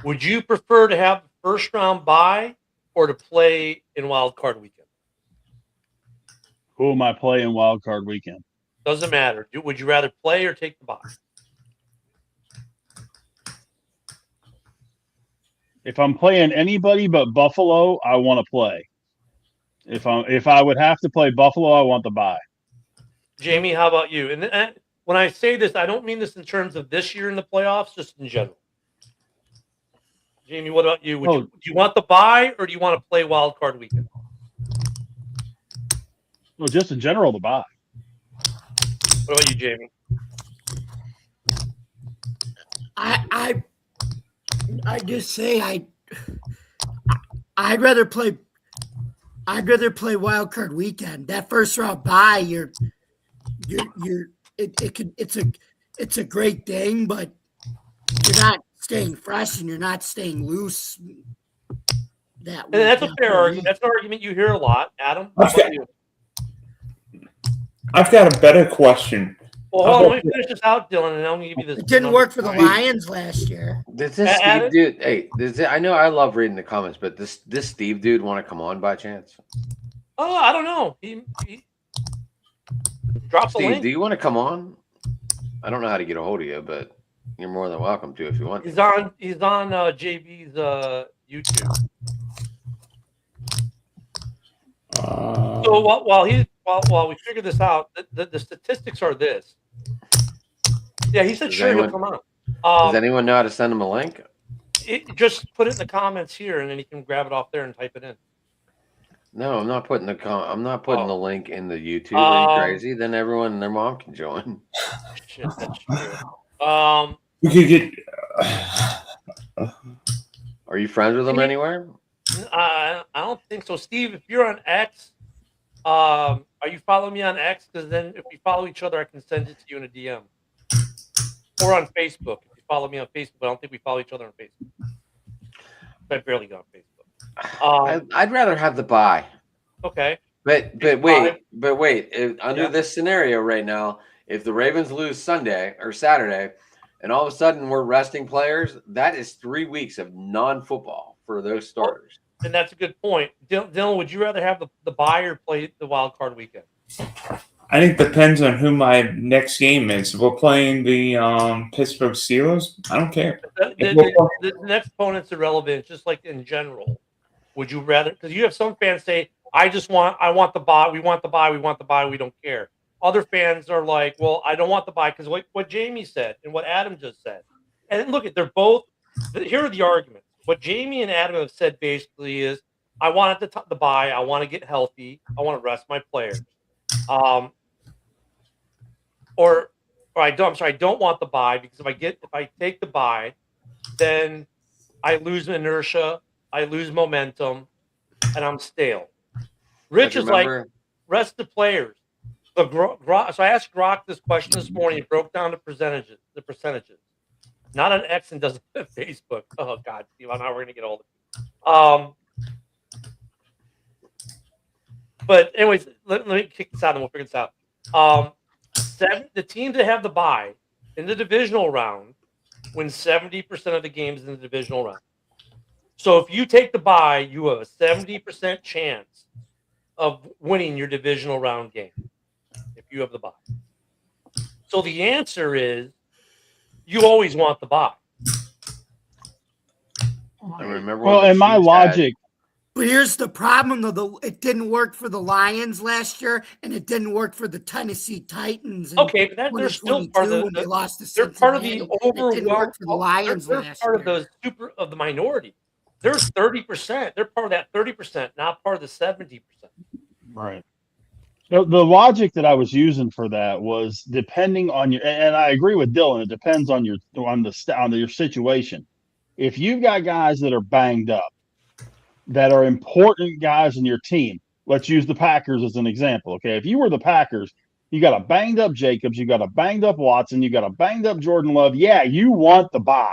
Would you prefer to have the first round bye or to play in wild card weekend? Who am I playing wild card weekend? Doesn't matter. Would you rather play or take the bye? If I'm playing anybody but Buffalo, I want to play. If I would have to play Buffalo, I want the bye. Jamie, how about you? And when I say this, I don't mean this in terms of this year in the playoffs, just in general. Jamie, what about you? Do you want the bye or do you want to play wild card weekend? Well, just in general, the bye. What about you, Jamie? I just say I'd rather play wild card weekend. That first round bye, it's a great thing, but you're not staying fresh and you're not staying loose. And that's a fair argument. That's an argument you hear a lot. Adam, I've got a better question. Well, hold on, let me finish this out, Dylan, and I'm going to give you this. It didn't work for the Lions last year. Does this Steve dude? Hey, I know I love reading the comments, but this Steve dude want to come on by chance? Oh, I don't know. He drops a link. Do you want to come on? I don't know how to get a hold of you, but you're more than welcome to if you want. He's on JB's YouTube. So while we figure this out, the statistics are this. Yeah, he said he'll come on. Does anyone know how to send him a link? Just put it in the comments here, and then he can grab it off there and type it in. No, I'm not putting the link in the YouTube. Are you crazy? Then everyone and their mom can join. Shit, that's true. We could get. Are you friends with them anywhere? I don't think so. Steve, if you're on X, are you following me on X? Because then if we follow each other, I can send it to you in a DM. Or on Facebook. If you follow me on Facebook, I don't think we follow each other on Facebook. I barely go on Facebook. I'd rather have the bye. Okay. But wait. Under this scenario right now, if the Ravens lose Sunday or Saturday, and all of a sudden we're resting players, that is 3 weeks of non-football for those starters. And that's a good point. Dylan, would you rather have the bye or play the wild card weekend? I think it depends on who my next game is. If we're playing the Pittsburgh Steelers, I don't care. The next opponent's irrelevant, just like in general. Would you rather? Because you have some fans say, I want the bye. We want the bye. We want the bye. We don't care. Other fans are like, well, I don't want the bye because what Jamie said and what Adam just said. And look, they're both. Here are the arguments. What Jamie and Adam have said basically is, I want the bye. I want to get healthy. I want to rest my players. I don't want the bye because if I take the bye, then I lose inertia, I lose momentum, and I'm stale. Rich is like, rest the players. So I asked Grok this question this morning. He broke down the percentages. Not on X and doesn't have Facebook. Oh God, Steve, I know we're gonna get all the. But anyways, let me kick this out and we'll figure this out. The teams that have the bye in the divisional round win 70% of the games in the divisional round. So if you take the bye, you have a 70% chance of winning your divisional round game if you have the bye. So the answer is you always want the bye. I remember. Well, and my logic. But here's the problem, though. It didn't work for the Lions last year, and it didn't work for the Tennessee Titans. Okay, but they're still part of they lost to they're part of the overwhelming for the Lions they're last part year. of the minority. There's 30%. They're part of that 30%, not part of the 70%. Right. The logic that I was using for that was depending on your, and I agree with Dylan. It depends on your situation. If you've got guys that are banged up, that are important guys in your team. Let's use the Packers as an example. Okay. If you were the Packers, you got a banged up Jacobs, you got a banged up Watson, you got a banged up Jordan Love. Yeah, you want the bye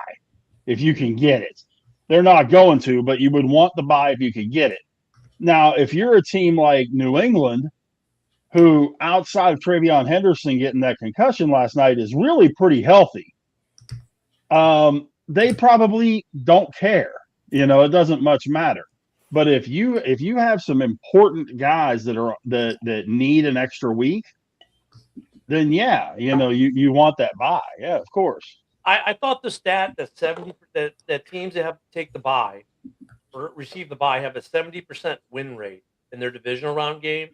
if you can get it. They're not going to, but you would want the bye if you could get it. Now, if you're a team like New England, who outside of Travion Henderson getting that concussion last night is really pretty healthy, they probably don't care. It doesn't much matter. But if you have some important guys that need an extra week, then yeah, you want that bye. Yeah, of course. I thought the stat that 70 that teams that have to take the bye or receive the bye have a 70% win rate in their divisional round game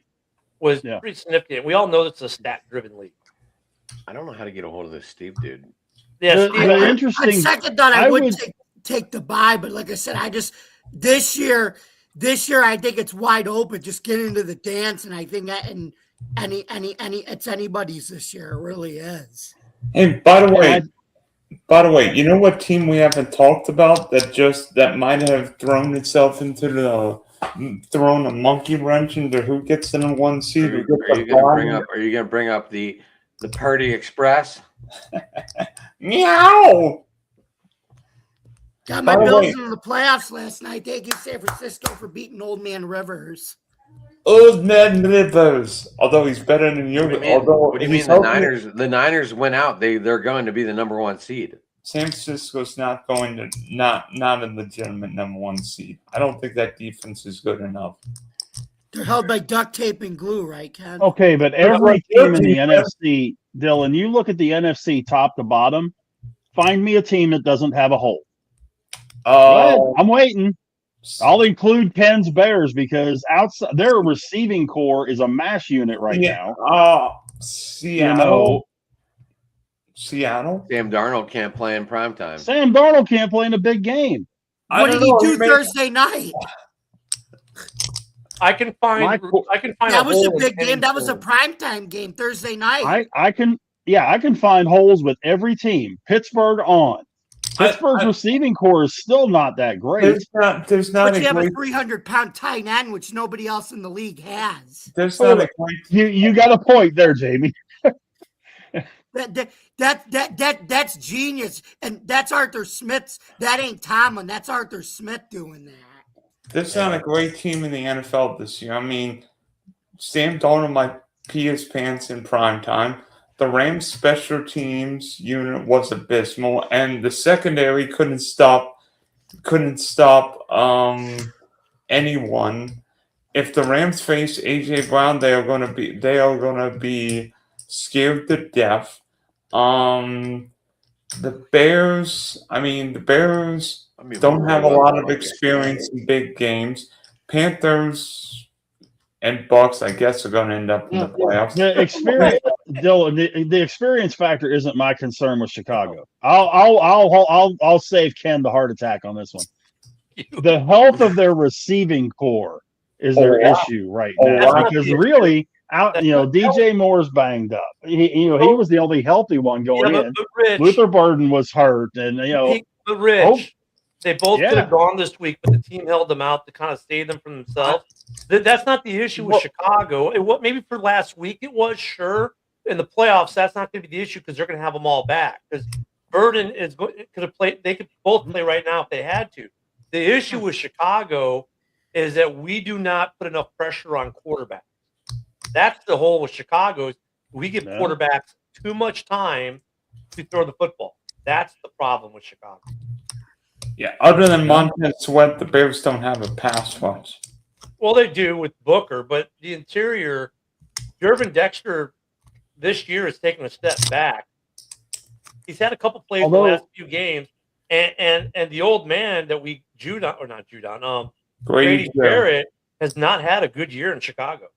was pretty significant. We all know it's a stat driven league. I don't know how to get a hold of this Steve dude. Yeah, interesting. On second thought, I would take the bye, but like I said, this year I think it's wide open. Just get into the dance, and I think that it's anybody's this year. It really is. Hey, by the way, you know what team we haven't talked about that might have thrown itself into thrown a monkey wrench into who gets in the one seed? Are you going to bring up the Purdy Express? Meow. Got my Bills in the playoffs last night. Thank you, San Francisco, for beating Old Man Rivers. Old Man Rivers. Although he's better than you. What do you mean the Niners? The Niners went out. They're going to be the number one seed. San Francisco's not going to not a legitimate number one seed. I don't think that defense is good enough. They're held by duct tape and glue, right, Ken? Okay, but every team in the NFC, Dylan, you look at the NFC top to bottom. Find me a team that doesn't have a hole. I'm waiting. I'll include Ken's Bears because outside their receiving core is a mash unit right now. Seattle. Sam Darnold can't play in primetime. Sam Darnold can't play in a big game. What did he do Thursday night? I can find That a was a hole big in game. That was a any primetime game Thursday night. I can find holes with every team. Pittsburgh on. Pittsburgh's receiving core is still not that great. There's not But you a have a great 300-pound tight end, which nobody else in the league has. there's not a great You got a point there, Jamie. That's genius, and that's Arthur Smith's. That ain't Tomlin. That's Arthur Smith doing that. there's not a great team in the NFL this year. I mean, Sam Darnold might pee his pants in prime time. The Rams special teams unit was abysmal, and the secondary couldn't stop anyone. If the Rams face AJ Brown, they are going to be scared to death. The Bears don't have a lot of experience in big games. Panthers and Bucks, I guess, are going to end up in the playoffs. The experience, Dylan, the experience factor isn't my concern with Chicago. I'll save Ken the heart attack on this one. The health of their receiving core is their issue right now because really, DJ Moore's banged up. He was the only healthy one going in. Rich, Luther Burden was hurt, and but Rich, they both could have gone this week, but the team held them out to kind of save them from themselves. That's not the issue with Chicago. Maybe for last week it was, sure. In the playoffs, that's not going to be the issue because they're going to have them all back. Because Burden could have played. They could both play right now if they had to. The issue with Chicago is that we do not put enough pressure on quarterbacks. That's the hole with Chicago. Is we give quarterbacks too much time to throw the football. That's the problem with Chicago. Yeah, other than Montez Sweat, the Bears don't have a pass rush. Well, they do with Booker, but the interior, Gervin Dexter this year has taken a step back. He's had a couple plays in the last few games, and the old man that we Grady Jarrett has not had a good year in Chicago.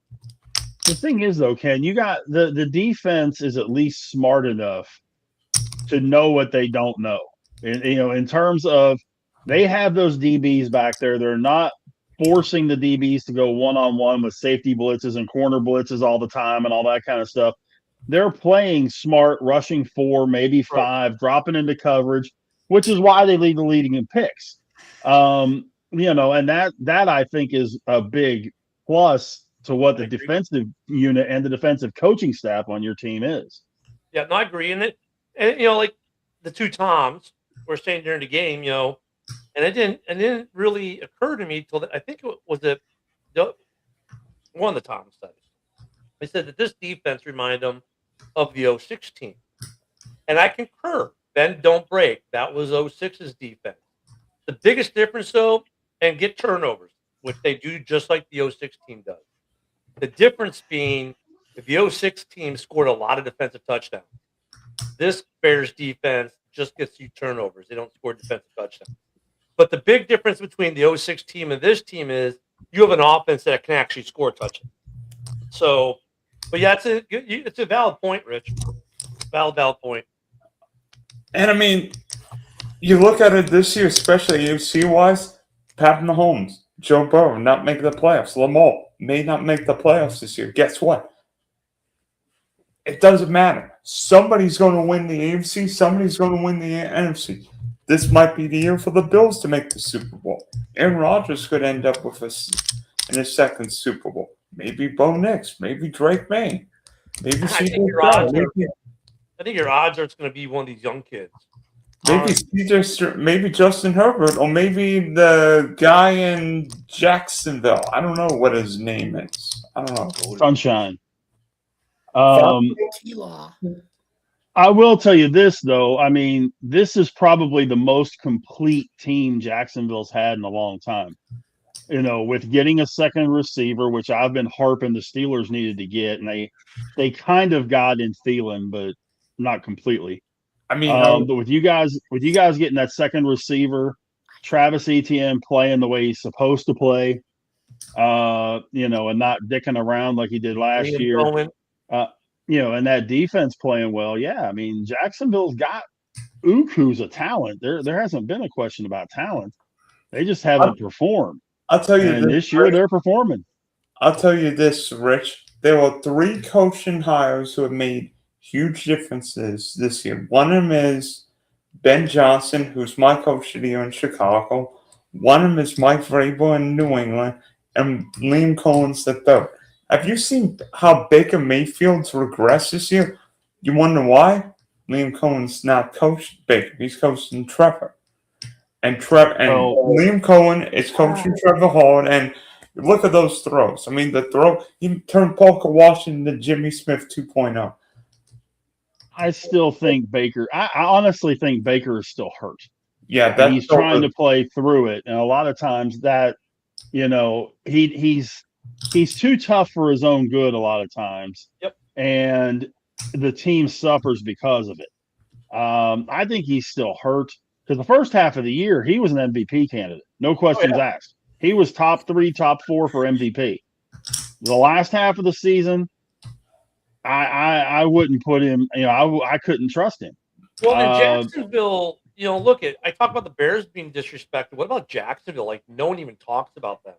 The thing is, though, Ken, you got the defense is at least smart enough to know what they don't know. In terms of they have those DBs back there. They're not forcing the DBs to go one-on-one with safety blitzes and corner blitzes all the time and all that kind of stuff. They're playing smart, rushing 4, maybe 5, dropping into coverage, which is why they lead the leading in picks. And that I think is a big plus to what the defensive unit and the defensive coaching staff on your team is. Yeah, no, I agree. And like the two Toms were saying during the game, and it didn't really occur to me till I think it was one of the Toms said it. They said that this defense reminded them of the 06 team. And I concur. Bend, don't break. That was 06's defense. The biggest difference, though, and get turnovers, which they do just like the 06 team does. The difference being the 06 team scored a lot of defensive touchdowns. This Bears defense just gets you turnovers. They don't score defensive touchdowns. But the big difference between the 06 team and this team is you have an offense that can actually score touchdowns. So, but yeah, it's a valid point, Rich. Valid point. And I mean, you look at it this year, especially AFC-wise, Pat Mahomes, Joe Burrow not making the playoffs. Lamar may not make the playoffs this year. Guess what? It doesn't matter. Somebody's going to win the AFC. Somebody's going to win the NFC. This might be the year for the Bills to make the Super Bowl. Aaron Rodgers could end up with us in his second Super Bowl. Maybe Bo Nix. Maybe Drake May. Maybe I think your odds are it's going to be one of these young kids. Maybe Justin Herbert, or maybe the guy in Jacksonville. I don't know what his name is. I don't know. Sunshine. I will tell you this, though. I mean, this is probably the most complete team Jacksonville's had in a long time. With getting a second receiver, which I've been harping the Steelers needed to get, and they kind of got in Thielen, but not completely. I mean, but with you guys getting that second receiver, Travis Etienne playing the way he's supposed to play, and not dicking around like he did last year. And that defense playing well. Yeah, I mean, Jacksonville's got who's a talent. There hasn't been a question about talent. They just haven't performed. I'll tell you this year they're performing. I'll tell you this, Rich. There were 3 coaching hires who have made huge differences this year. One of them is Ben Johnson, who's my coach of the year in Chicago. One of them is Mike Vrabel in New England, and Liam Cohen's the third. Have you seen how Baker Mayfield's regressed this year? You wonder why? Liam Cohen's not coaching Baker; he's coaching Trevor. And Liam Cohen is coaching Trevor Hall, and look at those throws. I mean, the throw, he turned Parker Washington to Jimmy Smith 2.0. I still think Baker. I honestly think Baker is still hurt. Yeah, and he's trying to play through it, and a lot of times that, he's too tough for his own good a lot of times. Yep. And the team suffers because of it. I think he's still hurt because the first half of the year he was an MVP candidate, no questions asked. He was top 3, top 4 for MVP. The last half of the season, I wouldn't put him. I couldn't trust him. Well, in Jacksonville, look I talk about the Bears being disrespected. What about Jacksonville? Like, no one even talks about them.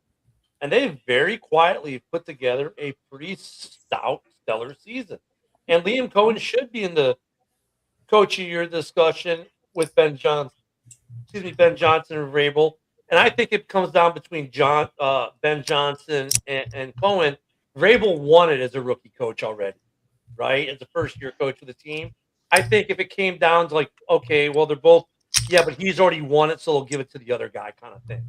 And they very quietly put together a pretty stout, stellar season. And Liam Cohen should be in the coach of year discussion with Ben Johnson and Vrabel. And I think it comes down between Ben Johnson and Cohen. Vrabel won it as a rookie coach already, right? As a first-year coach of the team. I think if it came down to okay, well, they're both, but he's already won it, so they'll give it to the other guy kind of thing.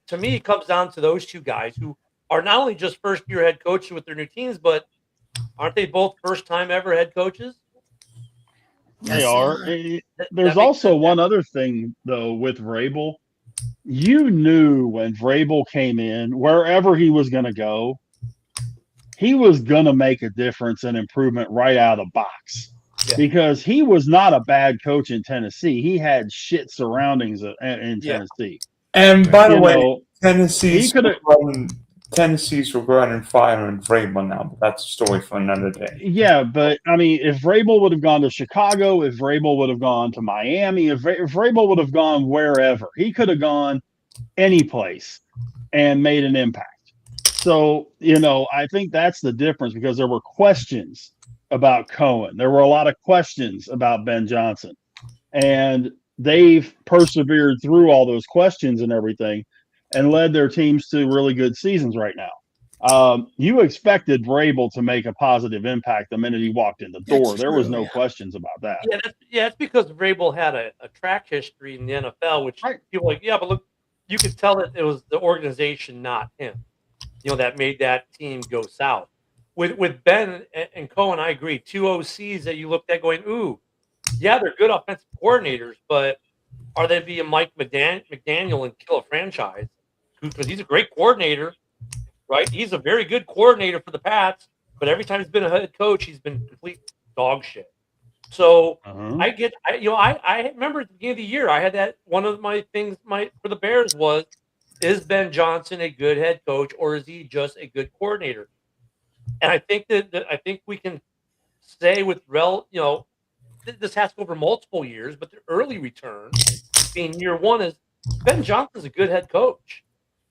To me, it comes down to those two guys who are not only just first-year head coaches with their new teams, but aren't they both first-time ever head coaches? They are. There's also one other thing, though, with Vrabel. You knew when Vrabel came in, wherever he was going to go, he was going to make a difference and improvement right out of the box. Yeah. Because he was not a bad coach in Tennessee. He had shit surroundings in Tennessee. And by the way, Tennessee's regretting firing Vrabel now, but that's a story for another day. Yeah, but I mean, if Vrabel would have gone to Chicago, if Vrabel would have gone to Miami, if Vrabel would have gone wherever, he could have gone any place and made an impact. So, I think that's the difference because there were questions about Cohen. There were a lot of questions about Ben Johnson. And they've persevered through all those questions and everything and led their teams to really good seasons right now. You expected Vrabel to make a positive impact the minute he walked in the door. There was no questions about that. Yeah, that's because Vrabel had a track history in the NFL, which people are but look, you could tell that it was the organization, not him, that made that team go south. With Ben and Cohen, I agree. 2 OCs that you looked at going, ooh, yeah, they're good offensive coordinators, but are they being Mike McDaniel and kill a franchise? Because he's a great coordinator, right? He's a very good coordinator for the Pats, but every time he's been a head coach, he's been complete dog shit. So I remember at the beginning of the year, I had that one of my things for the Bears was, is Ben Johnson a good head coach or is he just a good coordinator? And I think I think we can say with this has to go over multiple years, but the early return being year one is Ben Johnson's a good head coach.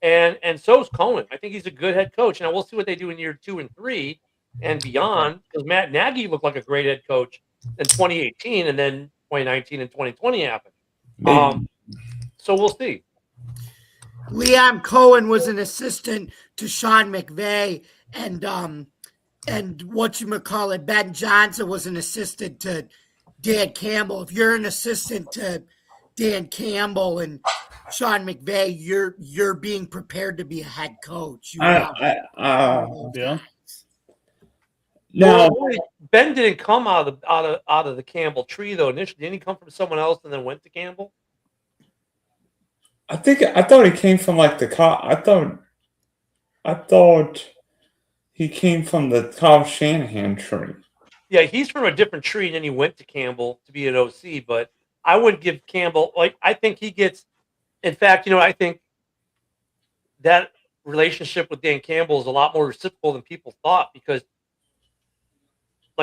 And so is Cohen. I think he's a good head coach. Now we'll see what they do in year 2 and 3 and beyond, because Matt Nagy looked like a great head coach in 2018, and then 2019 and 2020 happened. So we'll see. Liam Cohen was an assistant to Sean McVay, and Ben Johnson was an assistant to Dan Campbell. If you're an assistant to Dan Campbell and Sean McVay, you're being prepared to be a head coach. No, Ben didn't come out of the Campbell tree though. Initially, didn't he come from someone else and then went to Campbell? I thought he came from I thought he came from the Kyle Shanahan tree. Yeah, he's from a different tree, and then he went to Campbell to be an OC. But I would give Campbell I think he gets. In fact, I think that relationship with Dan Campbell is a lot more reciprocal than people thought, because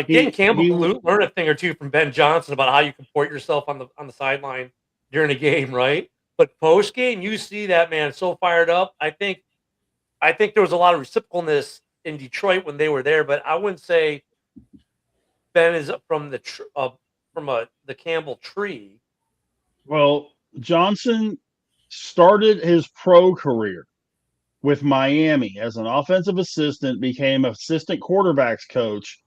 Dan Campbell learned a thing or two from Ben Johnson about how you comport yourself on the sideline during a game, right? But post game, you see that man so fired up. I think I think there was a lot of reciprocalness in Detroit when they were there, but I wouldn't say Ben is from the the Campbell tree. Well, Johnson started his pro career with Miami as an offensive assistant, became assistant quarterbacks coach,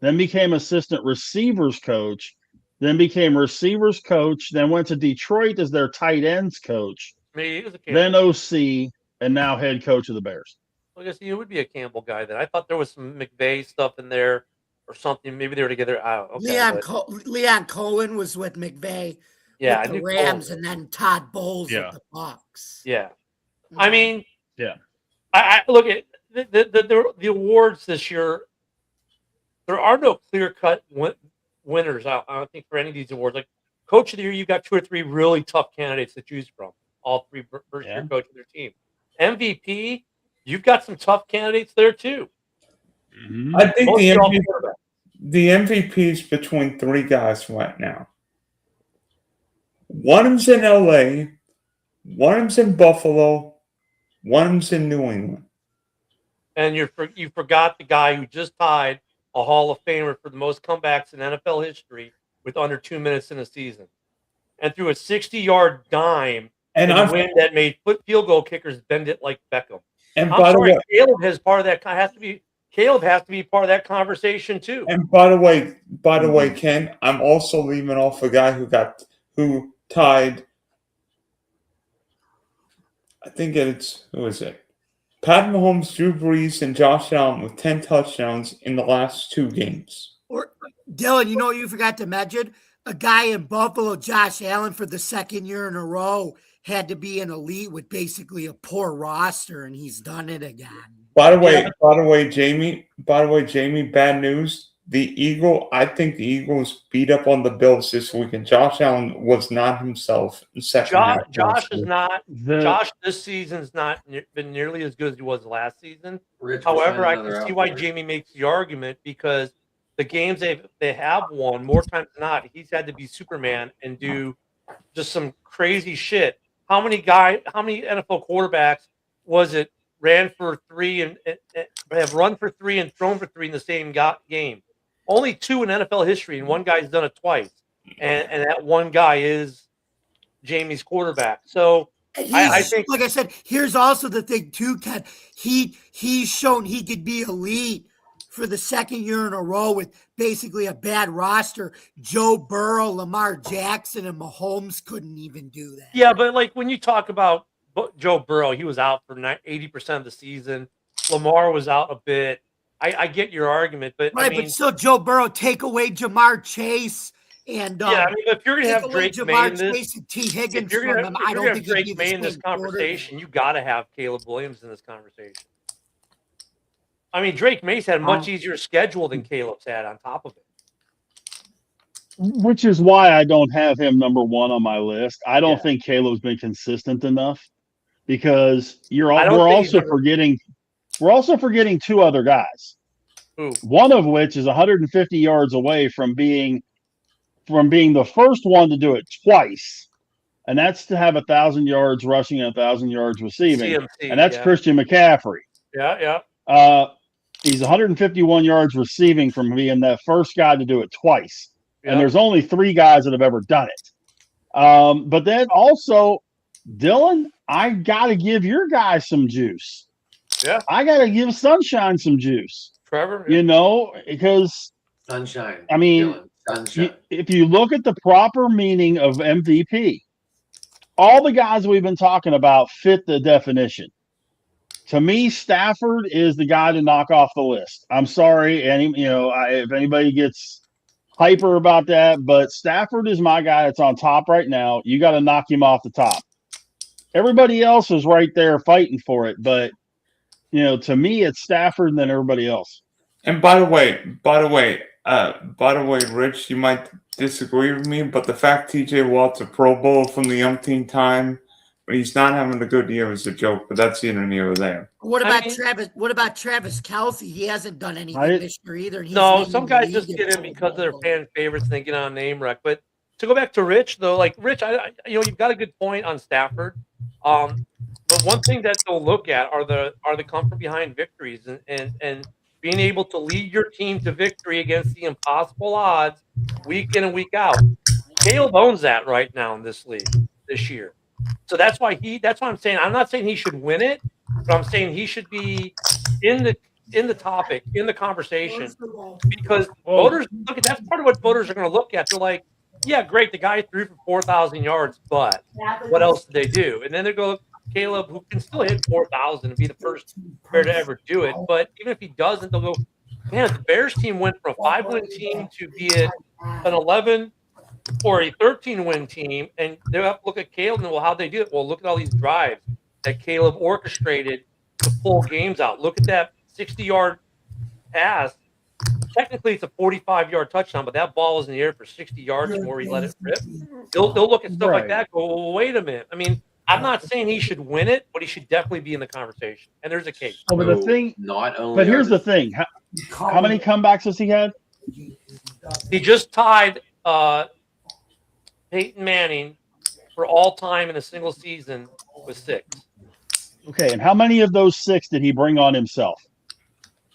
then became assistant receivers coach, then became receivers coach, then went to Detroit as their tight ends coach, I mean, he was a then Campbell. OC, and now head coach of the Bears. I guess he would be a Campbell guy then. I thought there was some McVay stuff in there or something. Maybe they were together. Leon Cohen was with McVay with the Rams, and then Todd Bowles with the Bucs. Yeah. Mm-hmm. I mean, yeah. I look at the awards this year. There are no clear-cut winners. I don't think for any of these awards. Like Coach of the Year, you've got 2 or 3 really tough candidates to choose from. All 3 first-year coach of their team. MVP, you've got some tough candidates there too. Mm-hmm. I think the MVP is between 3 guys right now. One of them's in LA, one of them's in Buffalo, one of them's in New England. And you forgot the guy who just tied a Hall of Famer for the most comebacks in NFL history with under 2 minutes in a season, and threw a 60-yard dime in a win that made field goal kickers bend it like Beckham. And I'm sorry, Caleb has part of that. Caleb has to be part of that conversation too. And by the way, Ken, I'm also leaving off a guy who tied. I think who is it? Pat Mahomes, Drew Brees, and Josh Allen with 10 touchdowns in the last 2 games. Or Dylan, you know what you forgot to mention? A guy in Buffalo, Josh Allen, for the 2nd year in a row, had to be an elite with basically a poor roster, and he's done it again. By the way, Jamie, bad news. I think the Eagles beat up on the Bills this weekend. Josh Allen was not himself in second half. Josh this season's not been nearly as good as he was last season. However, I can see why Jamie makes the argument, because the games they have won, more times than not, he's had to be Superman and do just some crazy shit. How many NFL quarterbacks was it ran for 3 and have run for 3 and thrown for 3 in the same game? Only 2 in NFL history, and one guy's done it twice. And that one guy is Jamie's quarterback. So I think, like I said, here's also the thing too, Ken. He's shown he could be elite for the 2nd year in a row with basically a bad roster. Joe Burrow, Lamar Jackson, and Mahomes couldn't even do that. Yeah, but like when you talk about Joe Burrow, he was out for 80% of the season. Lamar was out a bit. I get your argument, but right, but still, Joe Burrow, take away Jamar Chase and if you're gonna have Drake May in this, T. Higgins, if you're gonna have Drake May in this conversation, you got to have Caleb Williams in this conversation. I mean, Drake May's had a much easier schedule than Caleb's had on top of it. Which is why I don't have him number 1 on my list. I don't think Caleb's been consistent enough, because we're also forgetting 2 other guys. Who? One of which is 150 yards away from being the first one to do it twice, and that's to have 1,000 yards rushing and 1,000 yards receiving, CMC, and that's Christian McCaffrey. Yeah. He's 151 yards receiving from being that first guy to do it twice. And there's only 3 guys that have ever done it. But then also, Dylan, I got to give your guy some juice. Yeah. I got to give Sunshine some juice. Trevor? Because Sunshine. I mean, Dylan, Sunshine. If you look at the proper meaning of MVP, all the guys we've been talking about fit the definition. To me, Stafford is the guy to knock off the list. I'm sorry, if anybody gets hyper about that, but Stafford is my guy that's on top right now. You got to knock him off the top. Everybody else is right there fighting for it, but to me, it's Stafford and then everybody else. And by the way, Rich, you might disagree with me, but the fact TJ Watt's a Pro Bowl from the umpteenth time, but he's not having a good year is a joke, but that's either near or there. What about Travis Kelce? He hasn't done anything this year either. No, some guys just get in because of their fan favorites and they get on a name wreck. But to go back to Rich, though, like Rich, you've got a good point on Stafford. But one thing that they'll look at are the come from behind victories and being able to lead your team to victory against the impossible odds week in and week out. Caleb owns that right now in this league this year. So that's why I'm saying I'm not saying he should win it, but I'm saying he should be in the topic, in the conversation, because voters look at that's part of what voters are going to look at. They're like, yeah, great, the guy threw for 4,000 yards, but what else did they do? And then they go, Caleb, who can still hit 4,000 and be the first Bear to ever do it. But even if he doesn't, they'll go, man, the Bears team went from a 5-win team to be it an 11 or a 13-win team, and they'll have to look at Caleb and, well, how'd they do it? Well, look at all these drives that Caleb orchestrated to pull games out. Look at that 60-yard pass. Technically, it's a 45-yard touchdown, but that ball was in the air for 60 yards before he let it rip. They'll look at stuff like that. Go, well, wait a minute. I mean, I'm not saying he should win it, but he should definitely be in the conversation. And there's a case. Oh, but the thing, but here's the thing: how many comebacks has he had? He just tied Peyton Manning for all time in a single season with 6. Okay, and how many of those 6 did he bring on himself?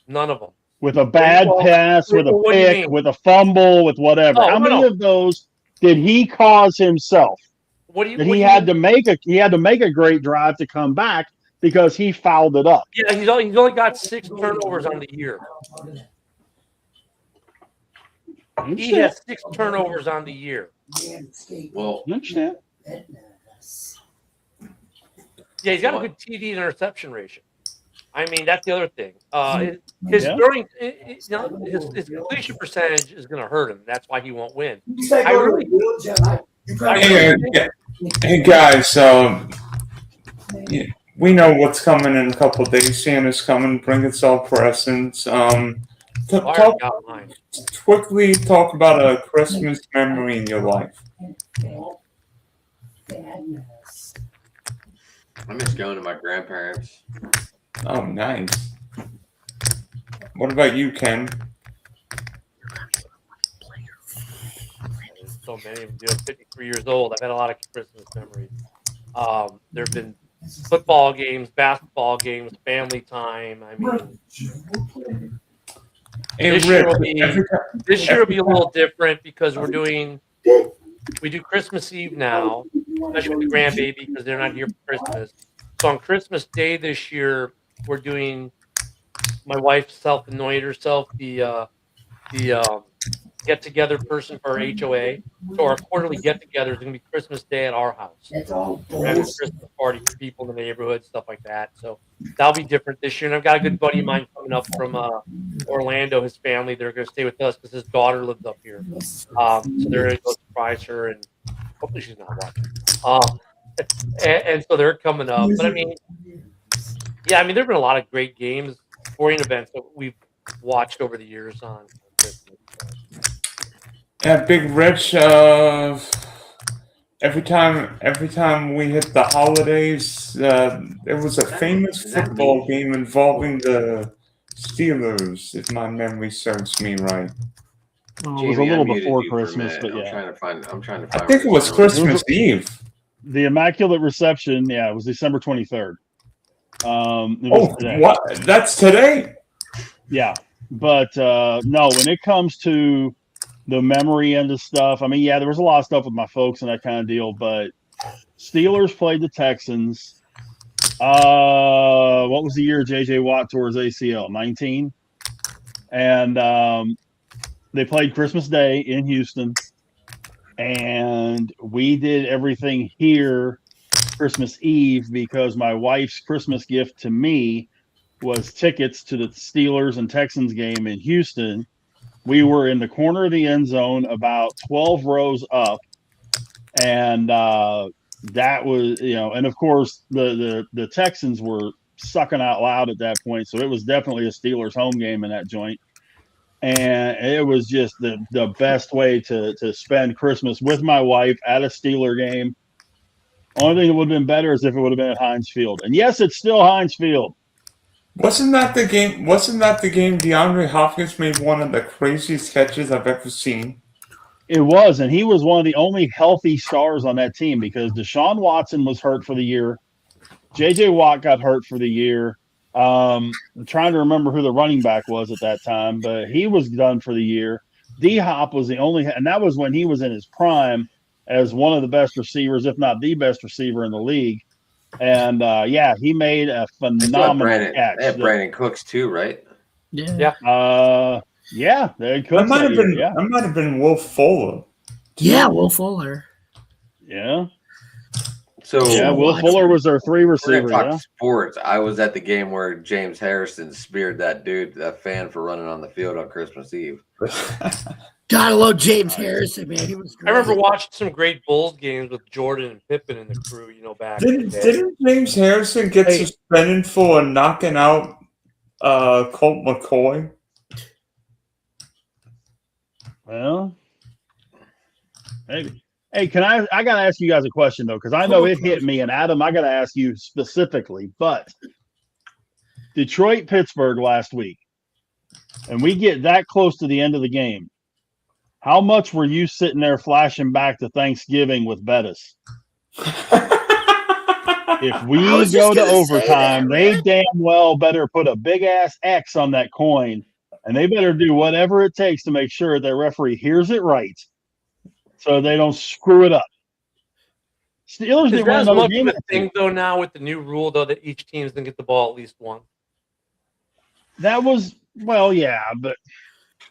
None of them. With a bad pass, with a pick, with a fumble, with whatever. How many of those did he cause himself? He had to make a great drive to come back because he fouled it up. Yeah, he's only got 6 turnovers on the year. He has 6 turnovers on the year. Well, I understand. Yeah, he's got a good TD to interception ratio. I mean, that's the other thing. His throwing, his completion percentage is going to hurt him. That's why he won't win. Hey guys, we know what's coming in a couple of days. Santa's coming, bring us all presents. Quickly talk about a Christmas memory in your life. I miss going to my grandparents. Oh, nice. What about you, Ken? So many of them. I'm 53 years old. I've had a lot of Christmas memories. There have been football games, basketball games, family time. I mean, this year will be a little different because we do Christmas Eve now, especially with the grandbaby because they're not here for Christmas. So on Christmas Day this year, we're doing. My wife self-anointed herself the get-together person for our HOA. So our quarterly get-together is going to be Christmas Day at our house. We're having a Christmas party for people in the neighborhood, stuff like that. So that'll be different this year. And I've got a good buddy of mine coming up from Orlando, his family. They're going to stay with us because his daughter lives up here. So they're going to go surprise her, and hopefully she's not watching. And so they're coming up. But I mean, yeah, I mean, there have been a lot of great games, sporting events that we've watched over the years on Christmas. Yeah, Big Rich. Every time we hit the holidays, there was a famous football game involving the Steelers, if my memory serves me right. Well, it was a little before Christmas, but yeah. I'm trying to find. I think it was Christmas Eve. The Immaculate Reception, it was December 23rd. What? That's today? Yeah, but no, when it comes to the memory end of stuff, I mean, yeah, there was a lot of stuff with my folks and that kind of deal, but Steelers played the Texans. What was the year J.J. Watt tore his ACL? 19? And they played Christmas Day in Houston, and we did everything here Christmas Eve because my wife's Christmas gift to me was tickets to the Steelers and Texans game in Houston. We were in the corner of the end zone about 12 rows up, and that was, and of course the Texans were sucking out loud at that point, so it was definitely a Steelers home game in that joint. And it was just the best way to spend Christmas with my wife at a Steeler game. Only thing that would have been better is if it would have been at Heinz Field. And yes, it's still Heinz Field. Wasn't that the game DeAndre Hopkins made one of the craziest catches I've ever seen? It was, and he was one of the only healthy stars on that team because Deshaun Watson was hurt for the year. J.J. Watt got hurt for the year. I'm trying to remember who the running back was at that time, but he was done for the year. D-Hop was the only, and that was when he was in his prime as one of the best receivers, if not the best receiver in the league. And he made a phenomenal catch. They had Brandon Cooks too, right? Yeah. They had Cooks that year. Yeah, that might have been Will Fuller. Yeah, Will Fuller. Yeah. So Will Fuller was their 3 receiver. Talk sports. I was at the game where James Harrison speared that fan for running on the field on Christmas Eve. Gotta love James Harrison, man. He was great. I remember watching some great Bulls games with Jordan and Pippen in the crew, back in the day. Didn't James Harrison get suspended for knocking out Colt McCoy? Well, maybe. Hey, I got to ask you guys a question, though, because I know it hit me. And, Adam, I got to ask you specifically. But Detroit-Pittsburgh last week, and we get that close to the end of the game. How much were you sitting there flashing back to Thanksgiving with Bettis? If we go to overtime, they damn well better put a big-ass X on that coin, and they better do whatever it takes to make sure that referee hears it right so they don't screw it up. Steelers didn't win another game. Is that as much of a thing, though, now with the new rule, though, that each team's going to get the ball at least once? That was, but...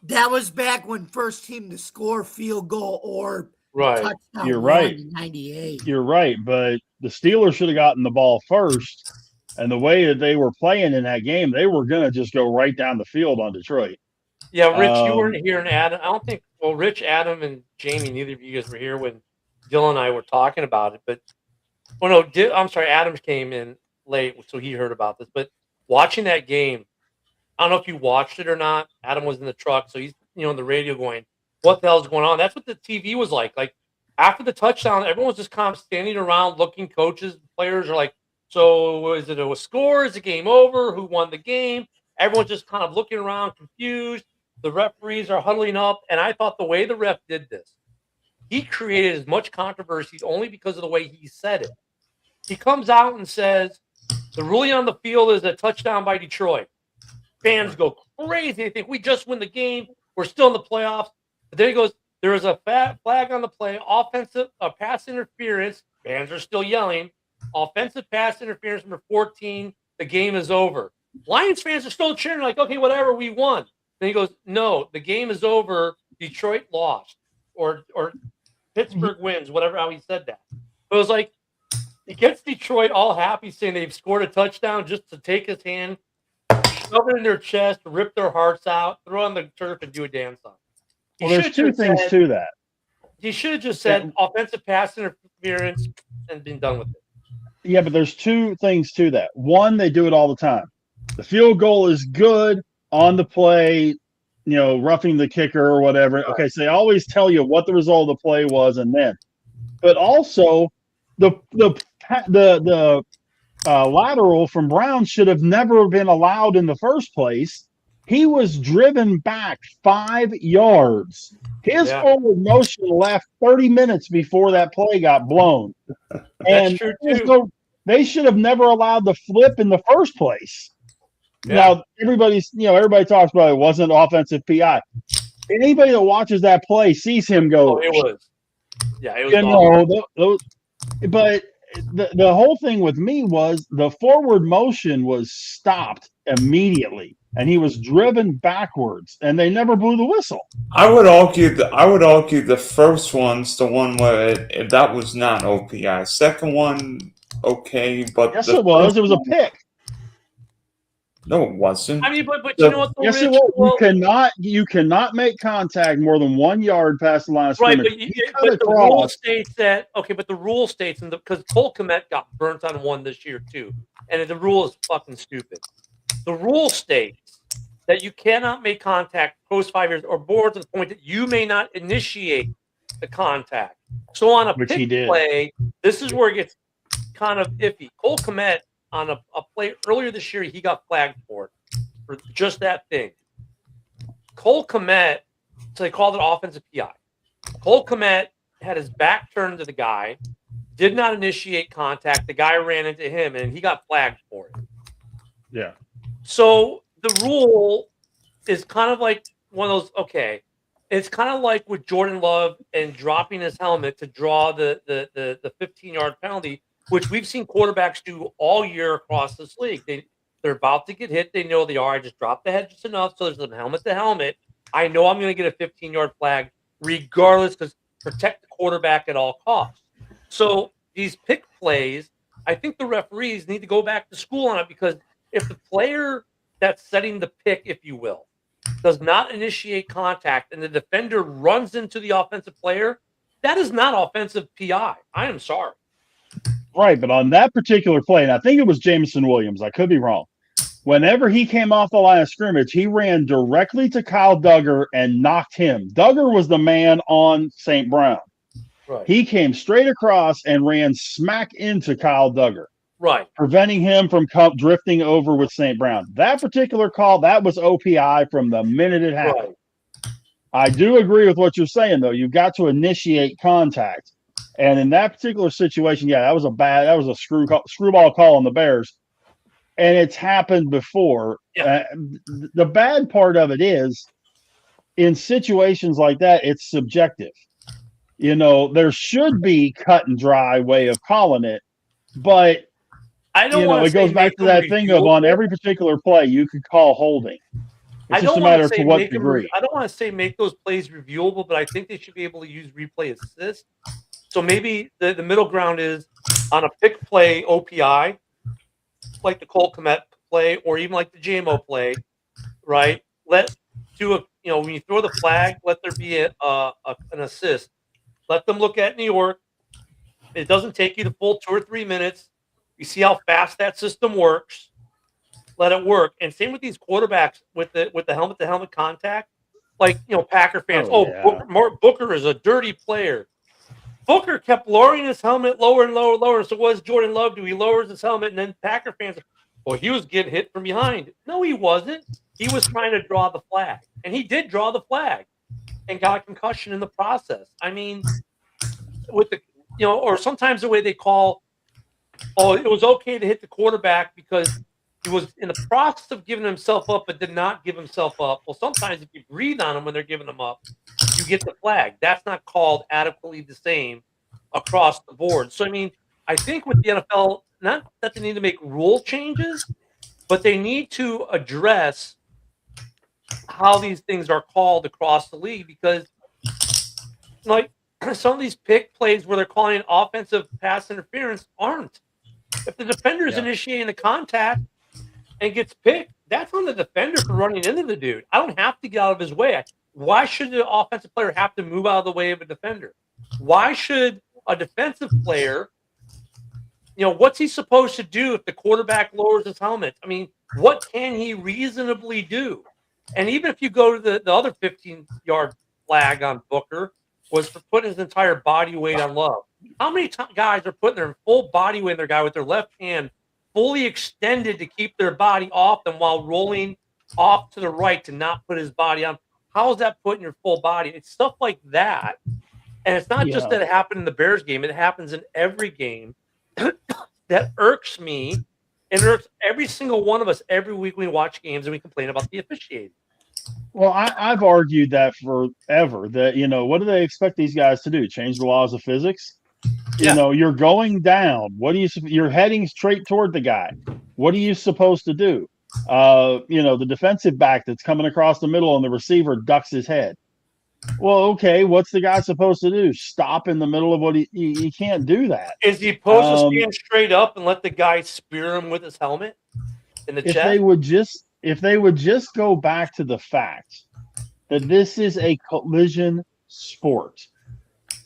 That was back when first team to score field goal or touchdown. You're right. In 98. You're right, but the Steelers should have gotten the ball first. And the way that they were playing in that game, they were going to just go right down the field on Detroit. Yeah, Rich, you weren't here, and Adam. I don't think. Well, Rich, Adam, and Jamie, neither of you guys were here when Dylan and I were talking about it. But, I'm sorry, Adams came in late, so he heard about this. But watching that game, I don't know if you watched it or not. Adam was in the truck, so he's on the radio going, "What the hell's going on?" That's what the TV was like. Like after the touchdown, everyone was just kind of standing around, looking. Coaches, players are like, "So is it a score? Is the game over? Who won the game?" Everyone's just kind of looking around, confused. The referees are huddling up, and I thought the way the ref did this, he created as much controversy only because of the way he said it. He comes out and says, "The ruling on the field is a touchdown by Detroit." Fans go crazy. They think we just win the game. We're still in the playoffs. But then he goes, "There is a flag on the play, offensive pass interference." Fans are still yelling. "Offensive pass interference number 14. The game is over." Lions fans are still cheering like, "Okay, whatever, we won." Then he goes, "No, the game is over. Detroit lost, or Pittsburgh wins." Whatever how he said that. But it was like he gets Detroit all happy, saying they've scored a touchdown just to take his hand, shove it in their chest, rip their hearts out, throw on the turf, and do a dance song. Well, there's 2 things to that. He should have just said offensive pass interference and been done with it. Yeah, but there's 2 things to that. One, they do it all the time. The field goal is good on the play, roughing the kicker or whatever. Okay, so they always tell you what the result of the play was and then. But also, the lateral from Brown should have never been allowed in the first place. He was driven back 5 yards. His forward motion left 30 minutes before that play got blown. That's true too. So they should have never allowed the flip in the first place. Yeah. Now everybody talks about it wasn't offensive PI. Anybody that watches that play sees him go. Oh, it was. Yeah, it was. But the whole thing with me was the forward motion was stopped immediately, and he was driven backwards, and they never blew the whistle. I would argue the first one's the one where that was not OPI. Second one, okay, but yes, it was. It was a pick. No, it wasn't. I mean, but you know what? Yes, it was. You cannot make contact more than 1 yard past the line of scrimmage. Right, but the rule states that. Okay, but the rule states, because Cole Kmet got burnt on one this year too, and the rule is fucking stupid. The rule states that you cannot make contact post 5 years or more to the point that you may not initiate the contact. So on a pick play, this is where it gets kind of iffy. Cole Kmet on a play earlier this year, he got flagged for just that thing. Cole Kmet, so they called it offensive PI. Cole Kmet had his back turned to the guy. did not initiate contact. The guy ran into him, and he got flagged for it. Yeah. So the rule is kind of like one of those. Okay, it's kind of like with Jordan Love and dropping his helmet to draw the 15-yard penalty, which we've seen quarterbacks do all year across this league. They're about to get hit. They know they are. I just drop the head just enough so there's some helmet to helmet. I know I'm going to get a 15-yard flag regardless, because protect the quarterback at all costs. So these pick plays, I think the referees need to go back to school on it, because if the player that's setting the pick, if you will, does not initiate contact and the defender runs into the offensive player, that is not offensive PI. I am sorry. Right, but on that particular play, and I think it was Jameson Williams, I could be wrong. Whenever he came off the line of scrimmage, he ran directly to Kyle Duggar and knocked him. Duggar was the man on St. Brown. Right. He came straight across and ran smack into Kyle Duggar, right, preventing him from drifting over with St. Brown. That particular call, that was OPI from the minute it happened. Right. I do agree with what you're saying, though. You've got to initiate contact. And in that particular situation, yeah, that was a screwball call on the Bears. And it's happened before. Yeah. The bad part of it is, in situations like that, it's subjective. You know, there should be cut and dry way of calling it, but I don't want it goes back to that thing of on every particular play you could call holding. It's just a matter of to what degree. I don't want to say make those plays reviewable, but I think they should be able to use replay assist. So maybe the middle ground is on a pick play OPI, like the Cole Kmet play, or even like the JMO play, right? When you throw the flag, let there be an assist. Let them look at New York. It doesn't take you the full 2 or 3 minutes. You see how fast that system works. Let it work. And same with these quarterbacks with the helmet to helmet contact. Like, Packer fans. Yeah. Booker is a dirty player. Booker kept lowering his helmet lower and lower and lower. So what does Jordan Love do? He lowers his helmet, and then Packer fans, he was getting hit from behind. No, he wasn't. He was trying to draw the flag. And he did draw the flag and got a concussion in the process. I mean, with the or sometimes the way they call, it was okay to hit the quarterback because he was in the process of giving himself up, but did not give himself up. Well, sometimes if you breathe on him when they're giving him up, you get the flag. That's not called adequately the same across the board. So, I mean, I think with the NFL, not that they need to make rule changes, but they need to address how these things are called across the league, because like some of these pick plays where they're calling offensive pass interference aren't. If the defender is initiating the contact and gets picked, that's on the defender for running into the dude. I don't have to get out of his way. Why should the offensive player have to move out of the way of a defender? Why should a defensive player, what's he supposed to do if the quarterback lowers his helmet? I mean, what can he reasonably do? And even if you go to the other 15-yard flag on Booker, was for putting his entire body weight on Love. How many guys are putting their full body weight on their guy with their left hand fully extended to keep their body off them while rolling off to the right to not put his body on? How is that putting your full body? It's stuff like that. And it's not just that it happened in the Bears game. It happens in every game. That irks me and irks every single one of us every week we watch games and we complain about the officiating. Well, I've argued that forever, that, what do they expect these guys to do? Change the laws of physics? Yeah. You're going down. You're heading straight toward the guy. What are you supposed to do? The defensive back that's coming across the middle and the receiver ducks his head. Well, okay, what's the guy supposed to do? Stop in the middle of what he can't do that. Is he supposed to stand straight up and let the guy spear him with his helmet in the chest? If they would just go back to the fact that this is a collision sport,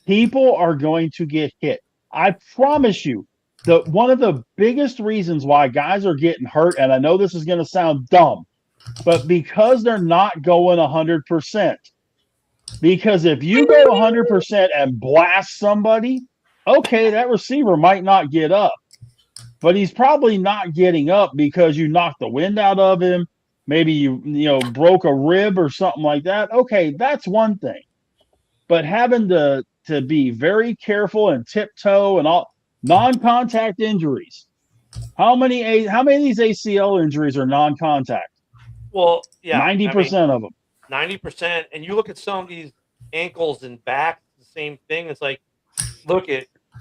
people are going to get hit. I promise you, one of the biggest reasons why guys are getting hurt, and I know this is going to sound dumb, but because they're not going 100%. Because if you go 100% and blast somebody, okay, that receiver might not get up. But he's probably not getting up because you knocked the wind out of him. Maybe you broke a rib or something like that. Okay, that's one thing. But having to be very careful and tiptoe and all, Non-contact injuries. How many of these ACL injuries are non-contact? Well, yeah, 90% of them. 90%. And you look at some of these ankles and backs, the same thing. It's like,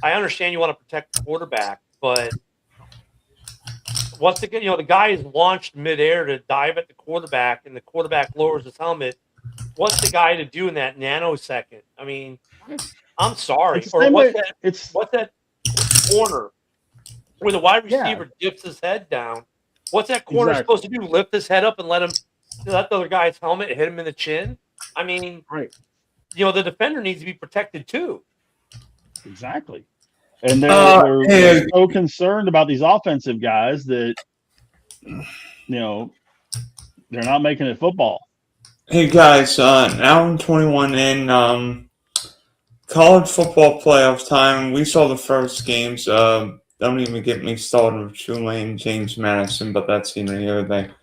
I understand you want to protect the quarterback, but once again, the guy is launched midair to dive at the quarterback, and the quarterback lowers his helmet. What's the guy to do in that nanosecond? I mean, I'm sorry. It's the Or same what's way- that? it's What's that corner where the wide Yeah. receiver dips his head down? What's that corner Exactly. supposed to do? Lift his head up and let the other guy's helmet hit him in the chin? I mean, right. the defender needs to be protected too. Exactly. And they're Hey, so concerned about these offensive guys that they're not making it football. hey guys, now in 21 in college football playoff time. We saw the first games. Don't even get me started with Tulane, James Madison, but that's here or there.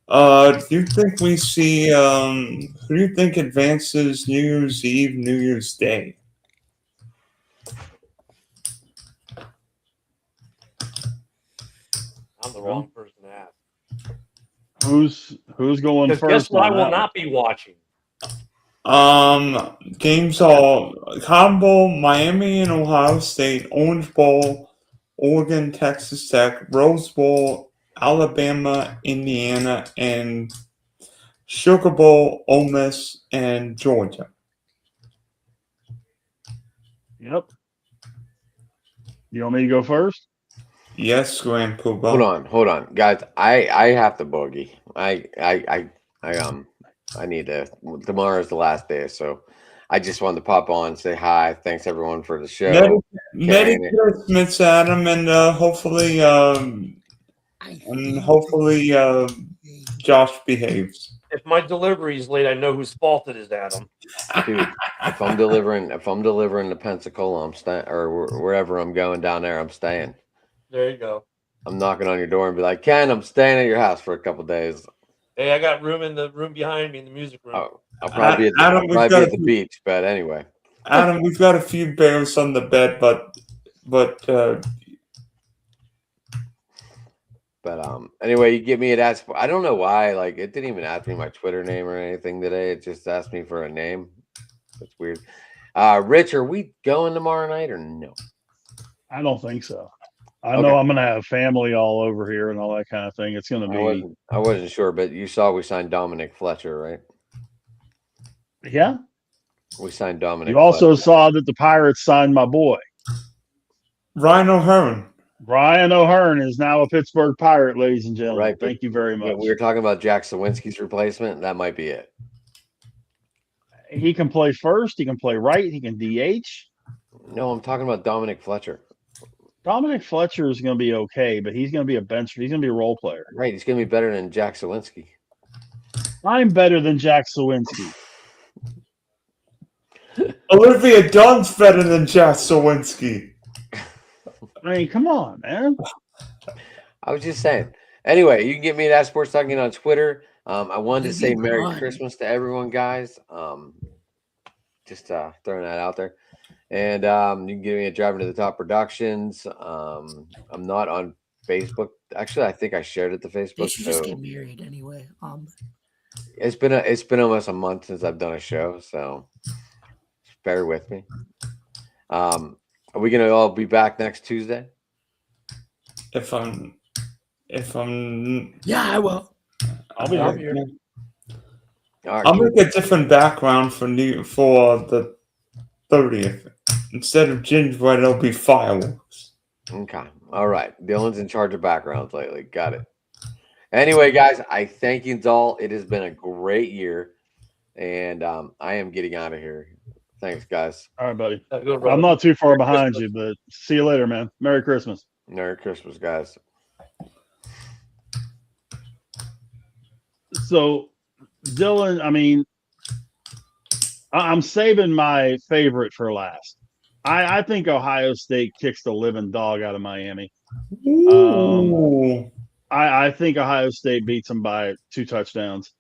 Do you think we see? Who do you think advances New Year's Eve, New Year's Day? I'm the wrong person to ask. Who's going Because first? guess what? I on will that not be watching. Games are Cotton Bowl, Miami and Ohio State, Orange Bowl, Oregon, Texas Tech, Rose Bowl, Alabama, Indiana, and Sugar Bowl, Ole Miss, and Georgia. one? Yep. You want me to go first? Yes, Grand Poobah. Hold on, guys. I have to boogie. I need to. Tomorrow's the last day, so I just wanted to pop on and say hi. Thanks everyone for the show. Merry Christmas, Adam, and hopefully Josh behaves. If my delivery is late, I know whose fault it is, Adam. Dude, if I'm delivering to Pensacola, I'm staying, or wherever I'm going down there, I'm staying. There you go. I'm knocking on your door and be like, Ken, I'm staying at your house for a couple days. Hey, I got room in the room behind me in the music room. Oh, I'll probably be at the beach, but anyway. Adam, we've got a few bears on the bed, but anyway, you get me at that. I don't know why. Like, it didn't even ask me my Twitter name or anything today. It just asked me for a name. That's weird. Rich, are we going tomorrow night or no? I don't think so. I know I'm going to have family all over here and all that kind of thing. It's going to be. I wasn't sure, but you saw we signed Dominic Fletcher, right? Yeah. We signed Dominic. You also saw that the Pirates signed my boy, Ryan O'Hearn. Brian O'Hearn is now a Pittsburgh Pirate, ladies and gentlemen. Right, Thank you very much. We were talking about Jack Sawinski's replacement. That might be it. He can play first. He can play right. He can DH. No, I'm talking about Dominic Fletcher. Dominic Fletcher is going to be okay, but he's going to be a bench. He's going to be a role player. Right. He's going to be better than Jack Sawinski. I'm better than Jack Sawinski. Olivia Dunn's better than Jack Sawinski. I mean, come on, man. I was just saying. Anyway, you can get me at Sports Talking on Twitter. I wanted to say Merry Christmas to everyone, guys. Just throwing that out there. And you can get me at Driving to the Top Productions. I'm not on Facebook. Actually, I think I shared it to Facebook. They should just get married anyway. It's been almost a month since I've done a show, so bear with me. Are we gonna all be back next Tuesday? If I'm Yeah, I will. I'll be here. All right, I'll cool. make a different background for the 30th. Instead of gingerbread, it'll be fireworks. Okay. All right. Dylan's in charge of backgrounds lately. Got it. Anyway, guys, I thank you all. It has been a great year, and I am getting out of here. Thanks, guys. All right, buddy. Good, I'm not too far behind you, but see you later, man. Merry Christmas. Merry Christmas, guys. So, Dylan, I mean, I'm saving my favorite for last. I think Ohio State kicks the living dog out of Miami. Ooh. I think Ohio State beats them by 2 touchdowns.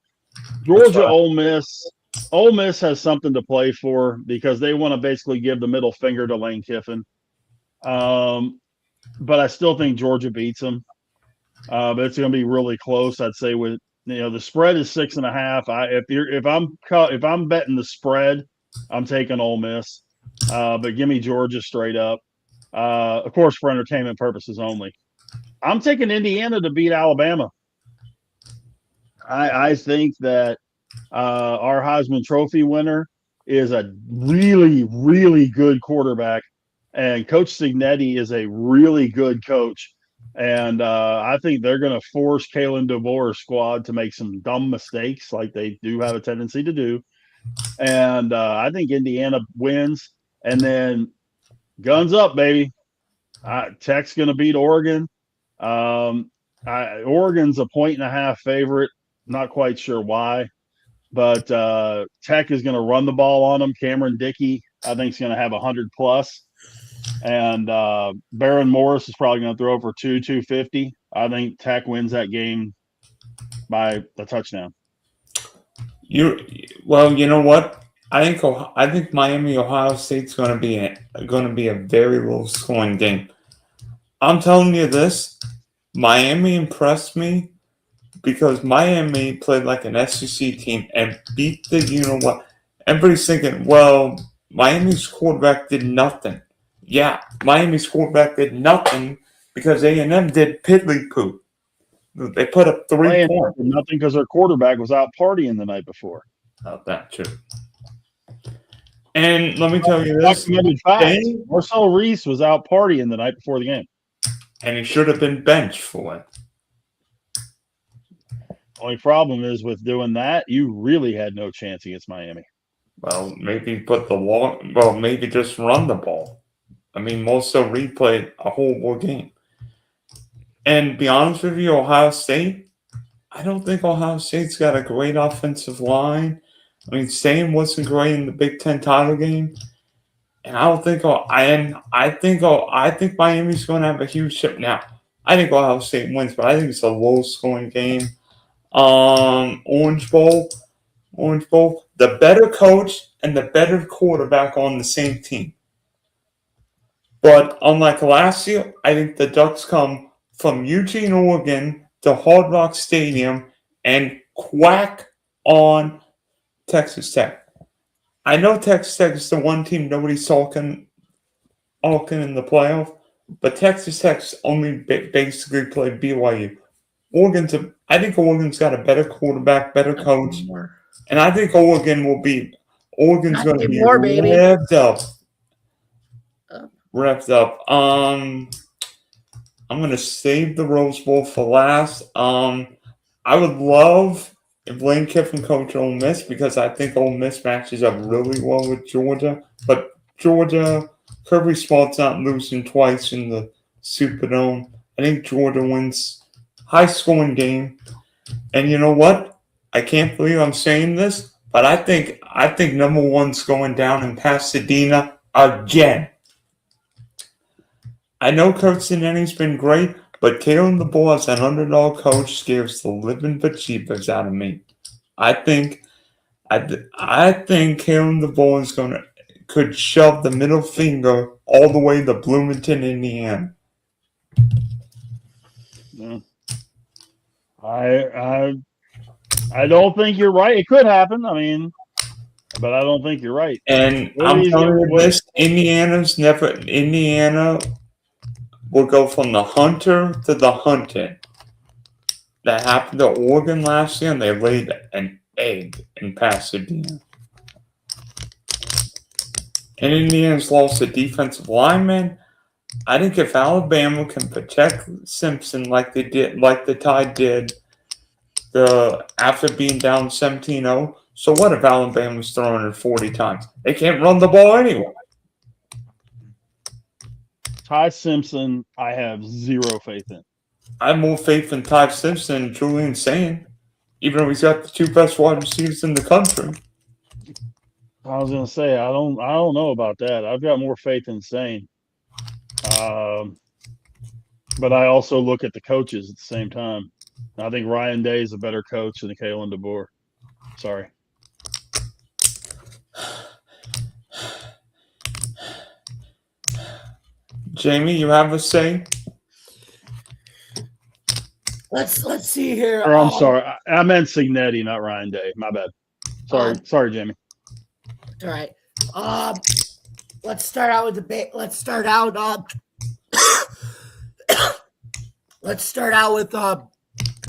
Georgia, Ole Miss. Ole Miss has something to play for because they want to basically give the middle finger to Lane Kiffin. But I still think Georgia beats them. But it's going to be really close. I'd say with the spread is 6.5. If I'm betting the spread, I'm taking Ole Miss. But give me Georgia straight up. Of course, for entertainment purposes only. I'm taking Indiana to beat Alabama. I think that our Heisman Trophy winner is a really, really good quarterback, and Coach Signetti is a really good coach. And I think they're going to force Kalen DeBoer's squad to make some dumb mistakes, like they do have a tendency to do. And I think Indiana wins, and then guns up, baby. Tech's going to beat Oregon. Oregon's a 1.5 favorite. Not quite sure why, but Tech is going to run the ball on them. Cameron Dickey, I think, is going to have 100 plus, and Baron Morris is probably going to throw for 250. I think Tech wins that game by a touchdown. You know what? I think Miami Ohio State's going to be a very low scoring game. I'm telling you this, Miami impressed me because Miami played like an SEC team and beat the you-know-what. Everybody's thinking, well, Miami's quarterback did nothing. Yeah, Miami's quarterback did nothing because A&M did piddly poo. They put up 3 points. Nothing because their quarterback was out partying the night before. Oh, that too. And let me tell you this. Marcel Reese was out partying the night before the game. And he should have been benched for it. Only problem is with doing that, you really had no chance against Miami. Well, maybe maybe just run the ball. I mean, Marcel Reese played a horrible game. And be honest with you, Ohio State, I don't think Ohio State's got a great offensive line. I mean, Stain wasn't great in the Big Ten title game. And I don't think I think Miami's going to have a huge ship now. I think Ohio State wins, but I think it's a low-scoring game. Orange Bowl, the better coach and the better quarterback on the same team. But unlike last year, I think the Ducks come from Eugene, Oregon to Hard Rock Stadium and quack on Texas Tech. I know Texas Tech is the one team nobody's talking in the playoff, but Texas Tech's only basically played BYU. I think Oregon's got a better quarterback, better coach, and I think Oregon's going to be revved up. I'm going to save the Rose Bowl for last. I would love if Lane Kiffin coached Ole Miss because I think Ole Miss matches up really well with Georgia. But Georgia, Kirby Smart's not losing twice in the Superdome. I think Georgia wins. High-scoring game. And you know what? I can't believe I'm saying this, but I think number one's going down in Pasadena again. I know Coach Sinelli's been great, but Kalen DeBoer as an underdog coach scares the living bejeebers out of me. I think Kalen DeBoer could shove the middle finger all the way to Bloomington, Indiana. Yeah. I don't think you're right. It could happen. I mean, but I don't think you're right. And I'm telling you this: Indiana will go from the hunter to the hunted. That happened to Oregon last year, and they laid an egg in Pasadena. And Indiana's lost a defensive lineman. I think if Alabama can protect Simpson like the Tide did, after being down 17-0, so what if Alabama's throwing it 40 times? They can't run the ball anyway. Ty Simpson, I have zero faith in. I have more faith in Ty Simpson and Julian Sane, even though he's got the two best wide receivers in the country. I was gonna say I don't know about that. I've got more faith in Sane. But I also look at the coaches at the same time. I think Ryan Day is a better coach than Kalen DeBoer. Sorry. Jamie, you have a say? Let's see here. Or I'm sorry, I meant Signetti, not Ryan Day. My bad. Sorry, Jamie. All right. Let's start out with let's start out. Let's start out with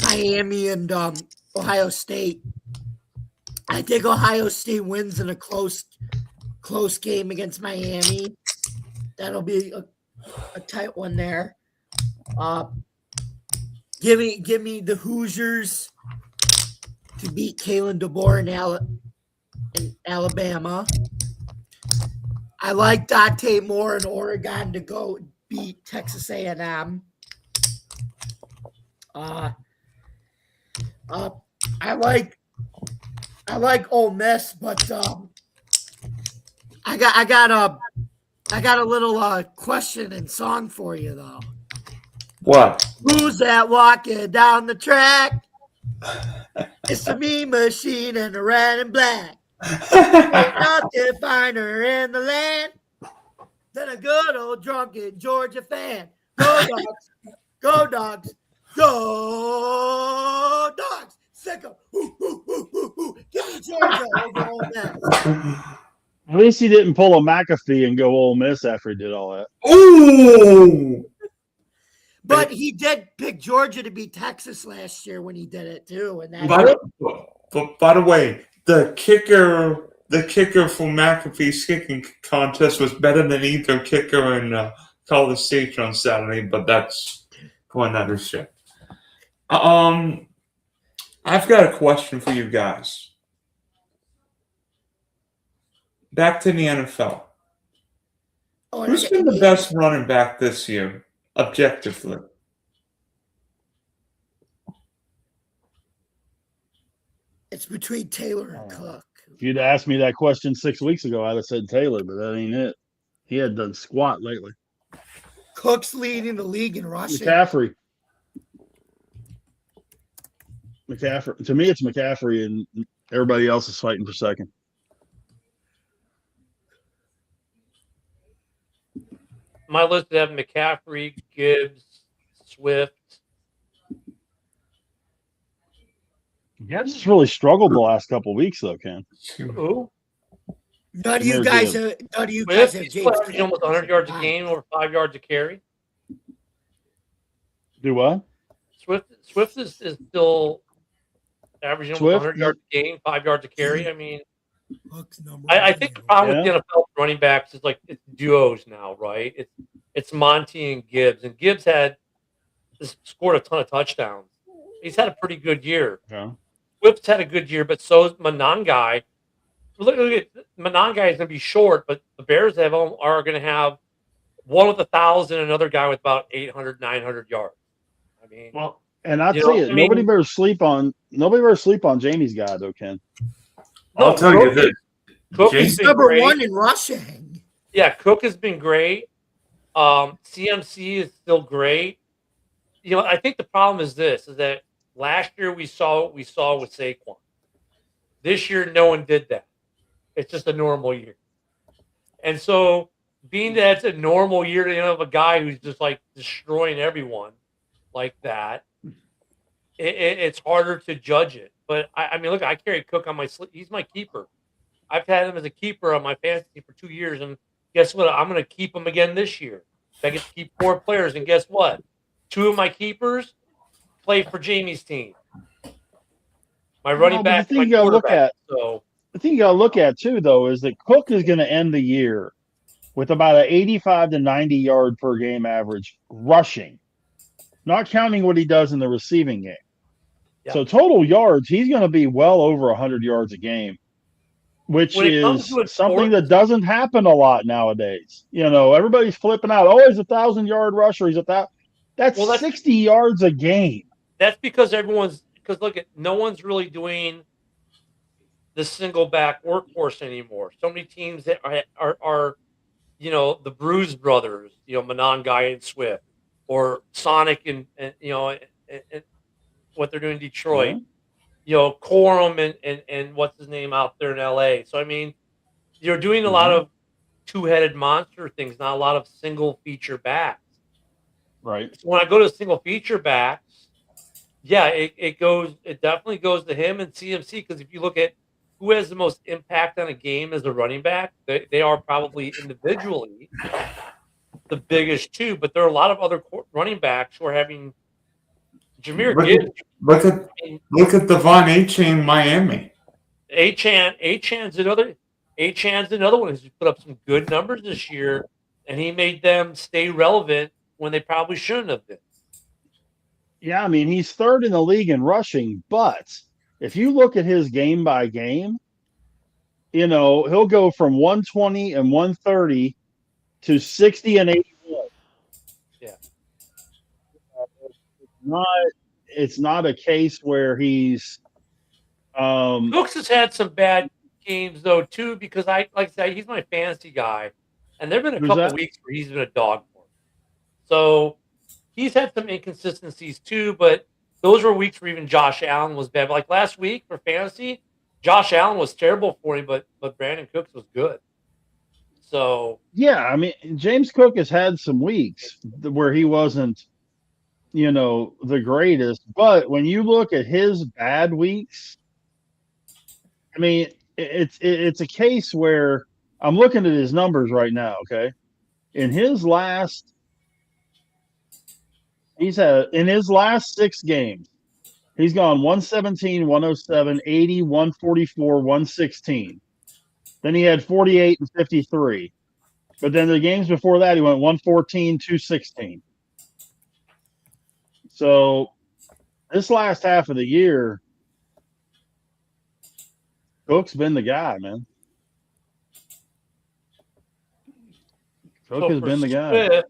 Miami and Ohio State. I think Ohio State wins in a close game against Miami. That'll be a tight one there. Give me the Hoosiers to beat Kalen DeBoer in Alabama. I like Dante Moore in Oregon to go beat Texas A&M. I like Ole Miss, but I got a little question and song for you though. What? Who's that walking down the track? It's the Mean Machine and the Red and Black. Ain't nothing finer in the land than a good old drunken Georgia fan. Go Dogs! Go Dogs! Go Dogs! Sick 'em! Give me Georgia over Ole Miss. At least he didn't pull a McAfee and go Ole Miss after he did all that. Ooh! But he did pick Georgia to beat Texas last year when he did it too. And By the way, the kicker for McAfee's kicking contest was better than either kicker in College Station on Saturday, but that's going other shit. I've got a question for you guys. Back to the NFL. Who's been the best running back this year, objectively? It's between Taylor and Cook. If you'd asked me that question 6 weeks ago, I'd have said Taylor, but that ain't it. He had done squat lately. Cook's leading the league in rushing. McCaffrey. To me, it's McCaffrey, and everybody else is fighting for second. My list would have McCaffrey, Gibbs, Swift. Gibbs has really struggled the last couple of weeks, though, Ken. Who? None of you guys have He's averaging almost 100 yards a game, over 5 yards a carry. Do what? Swift is still averaging almost 100 yards a game, 5 yards a carry. I mean, I think the problem with the NFL running backs is like it's duos now, right? It's Monty and Gibbs, and Gibbs scored a ton of touchdowns. He's had a pretty good year. Yeah. Swift's had a good year, but so is Monangai. Look at Monangai is going to be short, but the Bears are going to have one with 1,000, another guy with about 800, 900 yards. I mean, well, and I'll tell you, nobody better sleep on Jamie's guy though, Ken. I'll tell you this. Cook is number one in rushing. Yeah, Cook has been great. CMC is still great. I think the problem is that last year we saw what we saw with Saquon. This year, no one did that. It's just a normal year. And so, being that it's a normal year to have a guy who's just like destroying everyone like that, it's harder to judge it. But I mean, look, I carry Cook on my sleeve. He's my keeper. I've had him as a keeper on my fantasy for 2 years, and guess what? I'm going to keep him again this year. I get to keep 4 players, and guess what? 2 of my keepers play for Jamie's team. My running back, my quarterback. The thing you got to look at too, though, is that Cook is going to end the year with about an 85 to 90 yard per game average rushing, not counting what he does in the receiving game. Yeah. So total yards, he's going to be well over 100 yards a game, which is something that doesn't happen a lot nowadays. Everybody's flipping out. Oh, he's 1,000-yard rusher. That's 60 yards a game. That's because no one's really doing the single back workhorse anymore. So many teams that are the Bruise brothers, Monangai and Swift, or Sonic and what they're doing in Detroit, Corum and what's his name out there in LA. So I mean, you're doing a lot of two-headed monster things, not a lot of single feature backs. Right. So when I go to single feature backs, yeah, it definitely goes to him and CMC, because if you look at who has the most impact on a game as a running back, they are probably individually the biggest two, but there are a lot of other running backs who are having Jahmyr Gibbs. Look at Devon A-Chain Miami. A-Chan's another one who's put up some good numbers this year, and he made them stay relevant when they probably shouldn't have been. Yeah, I mean, he's third in the league in rushing, but if you look at his game by game, he'll go from 120 and 130 to 60 and 81. Yeah. It's not a case where he's Cooks has had some bad games though too, because like I said, he's my fantasy guy, and there've been a couple weeks where he's been a dog for me. So he's had some inconsistencies too, but those were weeks where even Josh Allen was bad. But like last week for fantasy, Josh Allen was terrible for him, but Brandon Cooks was good. So yeah, I mean, James Cook has had some weeks where he wasn't, the greatest. But when you look at his bad weeks, I mean, it's a case where I'm looking at his numbers right now. Okay, in his last 6 games, he's gone 117, 107, 80, 144, 116. Then he had 48 and 53. But then the games before that, he went 114, 216. So this last half of the year, Cook's been the guy, man. Cook has been the guy.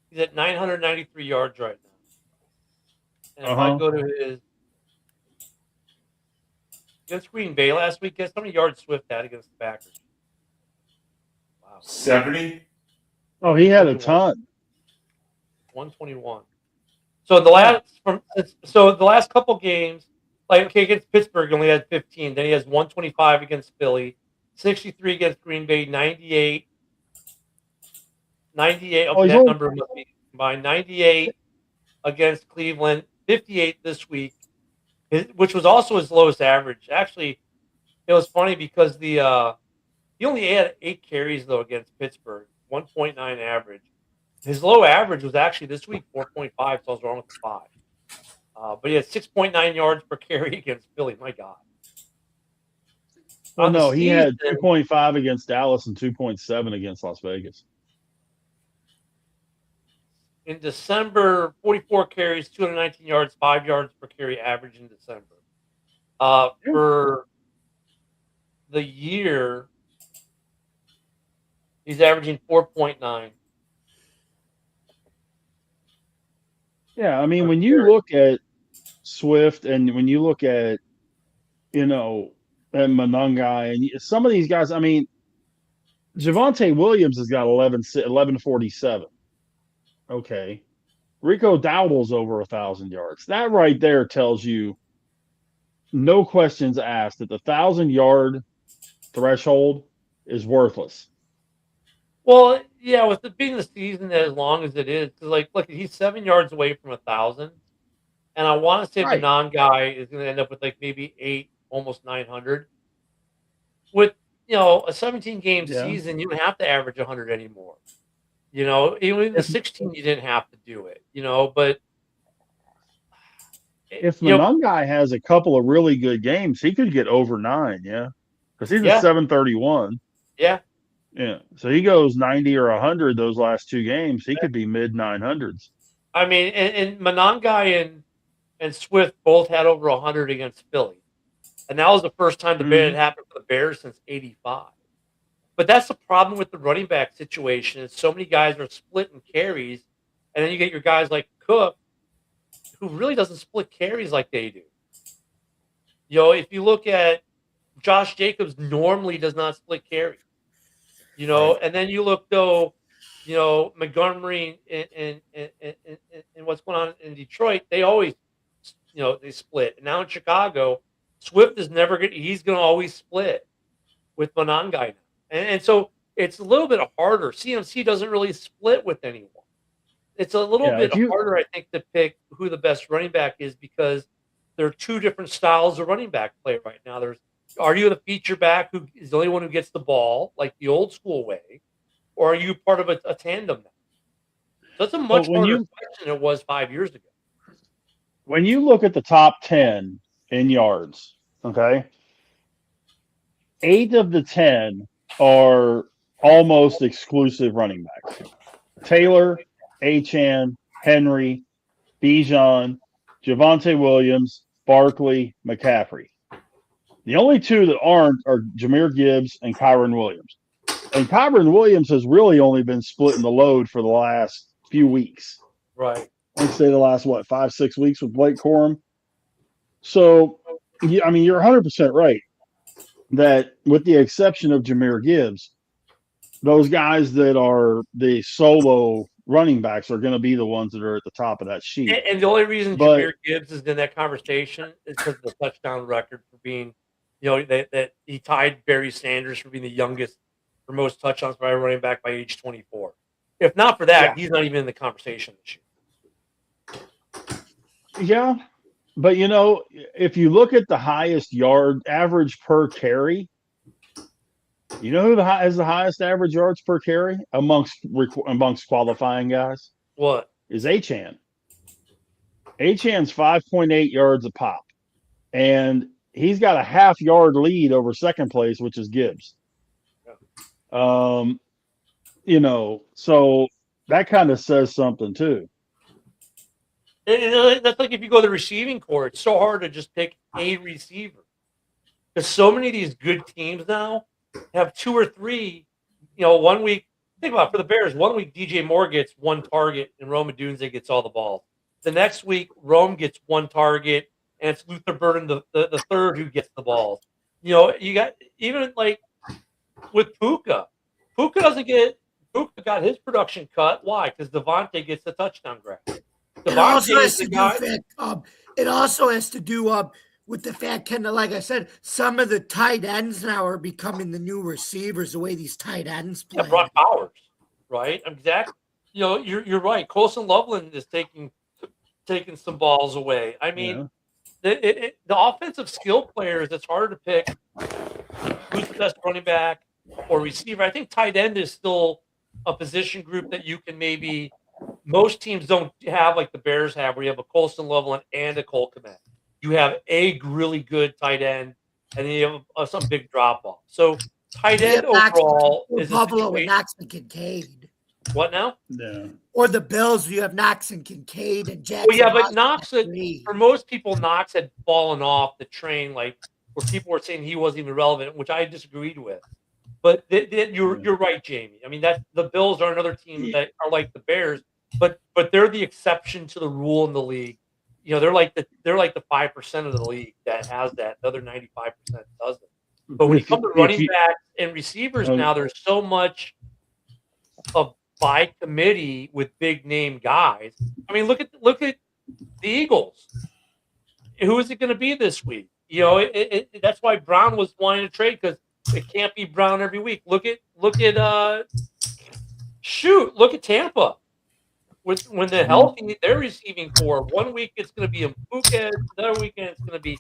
He's at 993 yards right now. And if I go to his against Green Bay last week, guess how many yards Swift had against the Packers? Wow. 70? Oh, he had a ton. 121. So the last couple games, against Pittsburgh, he only had 15. Then he has 125 against Philly, 63 against Green Bay, 98. Okay, that number must be combined. 98 against Cleveland, 58 this week, which was also his lowest average. Actually, it was funny because he only had 8 carries though against Pittsburgh, 1.9 average. His low average was actually this week 4.5, so I was wrong with the 5. But he had 6.9 yards per carry against Philly. My God. Well, no, he had 2.5 against Dallas and 2.7 against Las Vegas. In December, 44 carries, 219 yards, 5 yards per carry average in December. For the year, he's averaging 4.9. Yeah, I mean, when you look at Swift and when you look at, and Monangai and some of these guys, I mean, Javonte Williams has got 1147. Okay. Rico Dowdle's over 1,000 yards. That right there tells you, no questions asked, that the 1,000-yard threshold is worthless. Well, yeah, with it being the season as long as it is, because look, he's 7 yards away from 1,000, and I want to say the non-guy is going to end up with maybe 8, almost 900. With a 17-game season, you don't have to average 100 anymore. Even in the 16, you didn't have to do it. But if Monangai has a couple of really good games, he could get over 9. Yeah, because he's at 731. Yeah. Yeah, so he goes 90 or 100 those last 2 games. He could be mid 900s. I mean, and Monangai and Swift both had over 100 against Philly, and that was the first time it had happened for the Bears since '85. But that's the problem with the running back situation. Is so many guys are splitting carries, and then you get your guys like Cook, who really doesn't split carries like they do. If you look at Josh Jacobs, normally does not split carries. And then you look though, Montgomery and what's going on in Detroit, they always, they split. And now in Chicago, Swift is never he's going to always split with Monangai now. And so it's a little bit harder. CMC doesn't really split with anyone. It's a little bit harder, I think, to pick who the best running back is because there are two different styles of running back play right now. Are you the feature back who is the only one who gets the ball, like the old school way, or are you part of a tandem now? So that's a much harder question than it was 5 years ago. When you look at the top 10 in yards, okay, 8 of the 10 are almost exclusive running backs. Taylor, Achane, Henry, Bijan, Javonte Williams, Barkley, McCaffrey. The only two that aren't are Jahmyr Gibbs and Kyron Williams. And Kyron Williams has really only been splitting the load for the last few weeks. Right. I'd say the last, 5-6 weeks with Blake Corum. So, I mean, you're 100% right that with the exception of Jahmyr Gibbs, those guys that are the solo running backs are going to be the ones that are at the top of that sheet. And the only reason Jahmyr Gibbs is in that conversation is because of the touchdown record for being, that he tied Barry Sanders for being the youngest for most touchdowns by a running back by age 24. If not for that, he's not even in the conversation this year. Yeah. But, if you look at the highest yard average per carry, you know who has the highest average yards per carry amongst qualifying guys? What? Is Achane. Achane's 5.8 yards a pop. And he's got a half-yard lead over second place, which is Gibbs. So that kind of says something too. And that's like if you go to the receiving corps, it's so hard to just pick a receiver. Because so many of these good teams now have 2 or 3, 1 week. Think about it, for the Bears, 1 week DJ Moore gets 1 target and Rome Odunze gets all the balls. The next week, Rome gets 1 target and it's Luther Burden, the third, who gets the balls. You got even like with Puka. Puka got his production cut. Why? Because Devontae gets the touchdown grab. It also has to do with the fact, Kendall, like I said, some of the tight ends now are becoming the new receivers, the way these tight ends play. Yeah, Brock Powers, right? Exactly. You're right. Colson Loveland is taking some balls away. I mean, the offensive skill players, it's harder to pick who's the best running back or receiver. I think tight end is still a position group that you can maybe – most teams don't have like the Bears have, where you have a Colson Loveland and a Cole Kmet. You have a really good tight end, and then you have some big drop off. So tight end overall is Buffalo and Knox and Kincaid. What now? Yeah. Or the Bills, you have Knox and Kincaid and Jackson. Well, yeah, but Knox, for most people, Knox had fallen off the train, like where people were saying he wasn't even relevant, which I disagreed with. But you're right, Jamie. I mean, the Bills are another team that are like the Bears, but they're the exception to the rule in the league. They're like the 5% of the league that has that. The other 95% doesn't. But when you come to running backs and receivers now, there's so much of by committee with big name guys. I mean, look at the Eagles. Who is it going to be this week? That's why Brown was wanting to trade, because it can't be Brown every week. Look at Tampa. When they're healthy, they're receiving core. 1 week it's going to be Mpuka, another weekend it's going to be.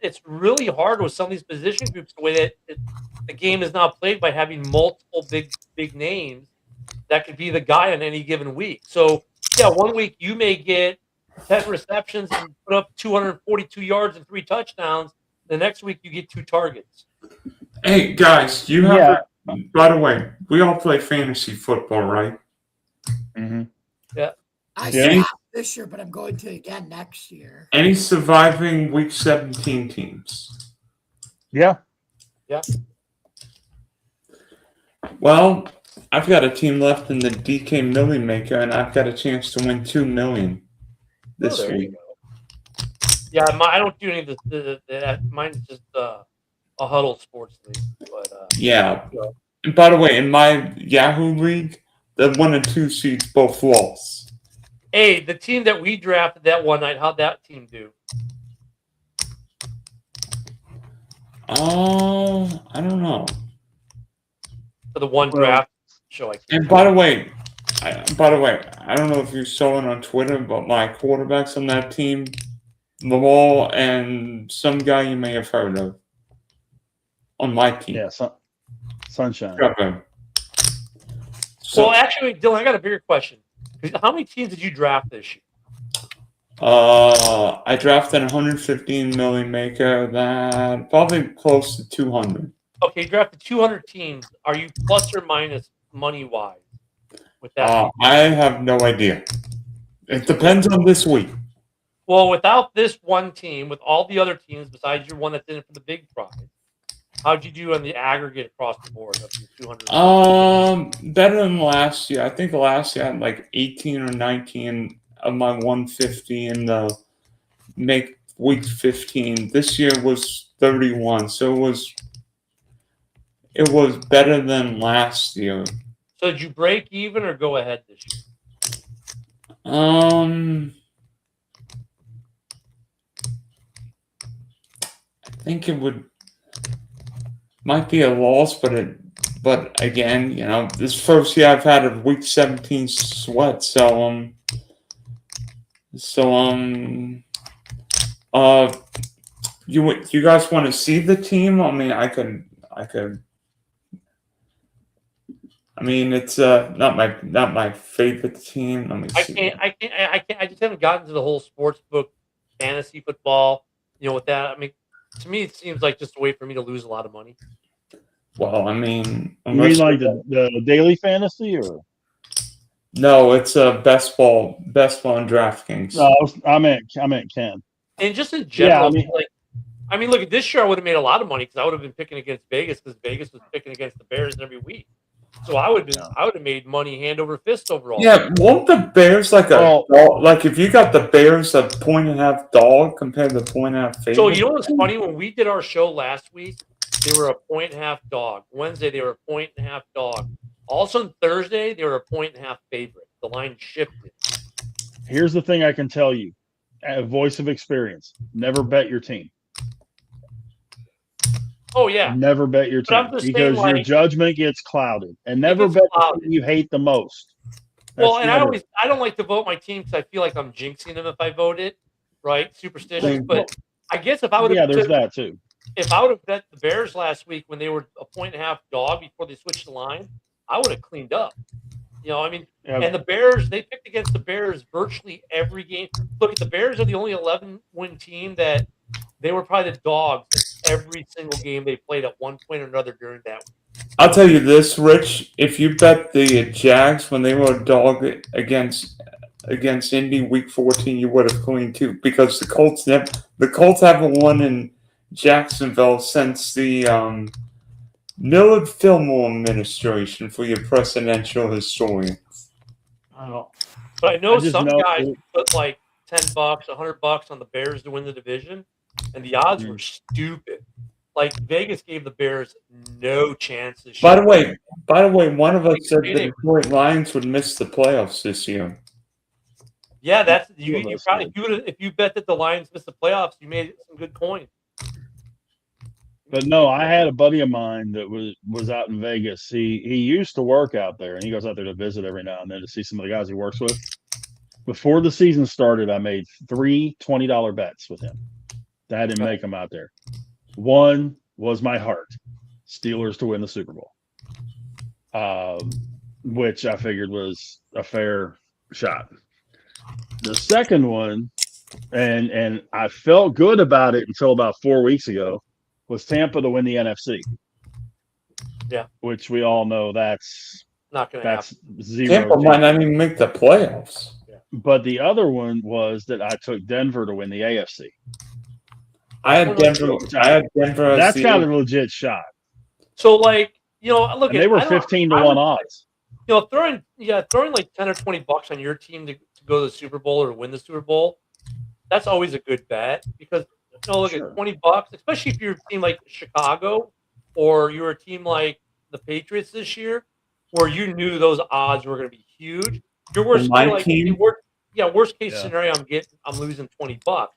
It's really hard with some of these position groups, the way that the game is now played by having multiple big names that could be the guy on any given week. So, 1 week you may get 10 receptions and put up 242 yards and 3 touchdowns. The next week you get 2 targets. Hey, guys, you have by the way, we all play fantasy football, right? Mm-hmm. Yeah. I stopped this year, but I'm going to again next year. Any surviving Week 17 teams? Yeah. Yeah. Well, I've got a team left in the DK Million Maker, and I've got a chance to win $2 million this week. Yeah, I don't do any of the mine's just a huddle sports league. But yeah. And by the way, in my Yahoo league, the 1 and 2 seeds both lost. Hey, the team that we drafted that one night, how'd that team do? I don't know. For the one draft show, I can't. And by the way, I don't know if you saw it on Twitter, but my quarterbacks on that team, Lamal and some guy you may have heard of on my team. Yeah, Sunshine. Okay. So, Well, actually, Dylan, I got a bigger question. How many teams did you draft this year? I drafted 115 million maker, that probably close to 200. Okay, you drafted 200 teams. Are you plus or minus money wise with that? I have no idea. It depends on this week. Well, without this one team, with all the other teams besides your one that's in it for the big prize, how'd you do on the aggregate across the board of the 200? Better than last year. I think last year I had like 18 or 19 of my 150 in the make week 15. This year was 31, so it was better than last year. So did you break even or go ahead this year? I think it might be a loss, but again, this first year I've had a week 17 sweat, so you guys want to see the team? I mean, I could. I mean, it's not my favorite team. Let me see. I can't. I just haven't gotten to the whole sports book, fantasy football. With that, I mean, to me, it seems like just a way for me to lose a lot of money. Well, I mean, you mean like the daily fantasy, or no? It's best ball on DraftKings. No, I meant Ken. And just in general, yeah, I mean, look at this year. I would have made a lot of money because I would have been picking against Vegas because Vegas was picking against the Bears every week. So I would have made money hand over fist overall. Yeah, won't the Bears like if you got the Bears a 1.5 dog compared to 1.5 favorite? So you know what's funny? When we did our show last week, they were a 1.5 dog. Wednesday they were a 1.5 dog. Also on Thursday they were a 1.5 favorite. The line shifted. Here's the thing I can tell you, a voice of experience: never bet your team. Oh yeah, never bet your team because your judgment gets clouded, and never bet the team you hate the most. Well, and I don't like to vote my team because I feel like I'm jinxing them if I vote it, right? Superstitious, but I guess if I would have there's that too. If I would have bet the Bears last week when they were a 1.5 dog before they switched the line, I would have cleaned up. I mean, and the Bears, they picked against the Bears virtually every game. Look, the Bears are the only 11-win team that they were probably the dogs in every single game they played at one point or another during that week. I'll tell you this, Rich. If you bet the Jags when they were a dog against Indy week 14, you would have cleaned too, because the Colts haven't won in Jacksonville since the Millard Fillmore administration, for your presidential historians. But I know some guys put like $10, $100 on the Bears to win the division, and the odds were stupid. Like Vegas gave the Bears no chance this year. By the way, one of us said the Detroit Lions would miss the playoffs this year. Yeah, that's you probably if you bet that the Lions missed the playoffs, you made some good coin. But no, I had a buddy of mine that was out in Vegas. He used to work out there, and he goes out there to visit every now and then to see some of the guys he works with. Before the season started, I made 3 $20 bets with him. I didn't make them out there. One was my heart, Steelers to win the Super Bowl, which I figured was a fair shot. The second one, and I felt good about it until about 4 weeks ago, was Tampa to win the NFC. Yeah, which we all know that's not going to happen. Zero. Tampa might not even make the playoffs. Yeah. But the other one was that I took Denver to win the AFC. I had Denver. That's got a legit shot. So, look, and they were 15 to 1 odds. Throwing like $10 or $20 on your team to go to the Super Bowl or win the Super Bowl, that's always a good bet because at $20, especially if you're a team like Chicago or you're a team like the Patriots this year, where you knew those odds were going to be huge. Your worst case scenario, I'm losing $20.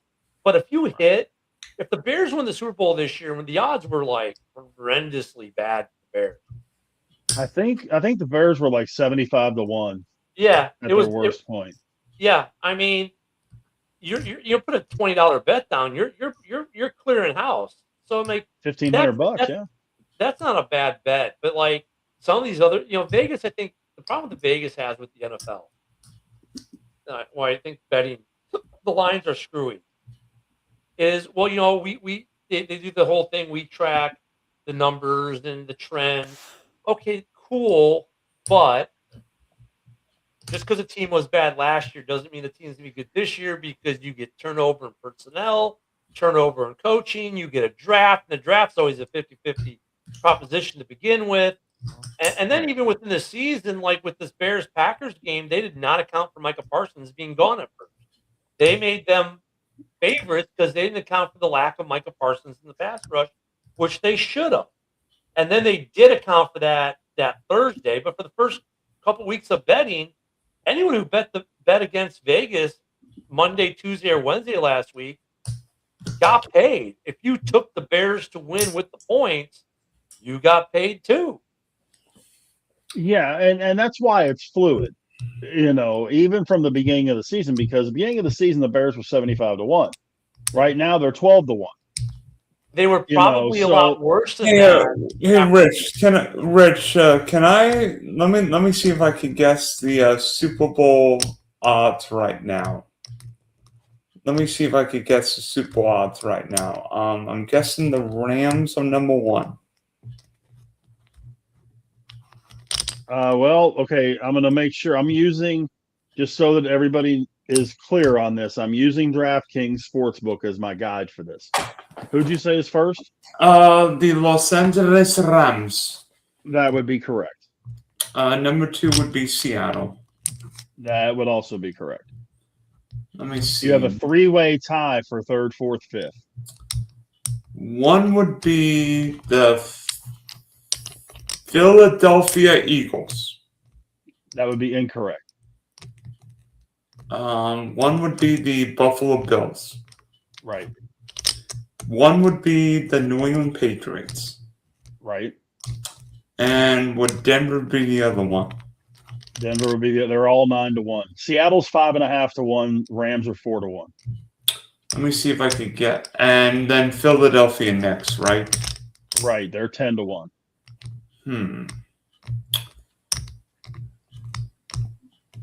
But if you hit if the Bears win the Super Bowl this year, when the odds were like horrendously bad for the Bears. I think the Bears were like 75-1. Yeah, at their worst point. Yeah, I mean, you put a $20 bet down, you're clearing house. So make $1,500, yeah. That's not a bad bet. But like some of these other, Vegas, I think the problem that Vegas has with the NFL, why I think betting the lines are screwy, is they do the whole thing. We track the numbers and the trend. Okay, cool, but just because a team was bad last year doesn't mean the team's going to be good this year, because you get turnover in personnel, turnover in coaching, you get a draft, and the draft's always a 50-50 proposition to begin with. And then even within the season, like with this Bears-Packers game, they did not account for Micah Parsons being gone at first. They made them favorites because they didn't account for the lack of Micah Parsons in the pass rush, which they should have. And then they did account for that Thursday, but for the first couple weeks of betting, anyone who bet against Vegas Monday, Tuesday, or Wednesday last week got paid. If you took the Bears to win with the points, you got paid too. Yeah, and that's why it's fluid. Even from the beginning of the season, because the beginning of the season the Bears were 75-1. Right now they're 12-1. They were probably a lot worse than that. Hey, Rich, can I let me see if I can guess the Super Bowl odds right now. Let me see if I could guess the Super Bowl odds right now. I'm guessing the Rams are number 1. Well, okay, I'm going to make sure I'm using, just so that everybody is clear on this, I'm using DraftKings Sportsbook as my guide for this. Who'd you say is first? The Los Angeles Rams. That would be correct. Number 2 would be Seattle. That would also be correct. Let me see. You have a 3-way tie for 3rd, 4th, 5th. 1 would be the Philadelphia Eagles. That would be incorrect. 1 would be the Buffalo Bills. Right. 1 would be the New England Patriots. Right. And would Denver be the other one? Denver would be they're all 9-1. Seattle's 5.5-1. Rams are 4-1. Let me see if I could get, and then Philadelphia next, right? Right. They're 10-1.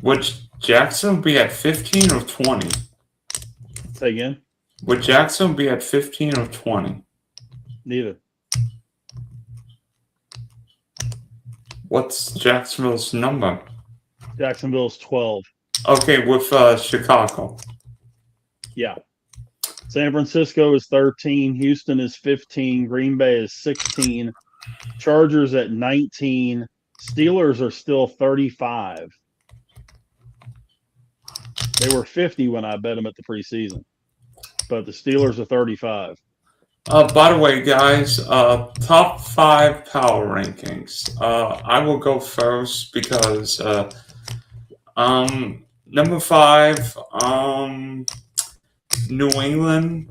Would Jackson be at 15 or 20? Say again? Would Jackson be at 15 or 20? Neither. What's Jacksonville's number? Jacksonville's 12. Okay, with Chicago. Yeah. San Francisco is 13. Houston is 15. Green Bay is 16. Chargers at 19. Steelers are still 35. They were 50 when I bet them at the preseason. But the Steelers are 35. By the way, guys, top 5 power rankings. I will go first because number 5, New England.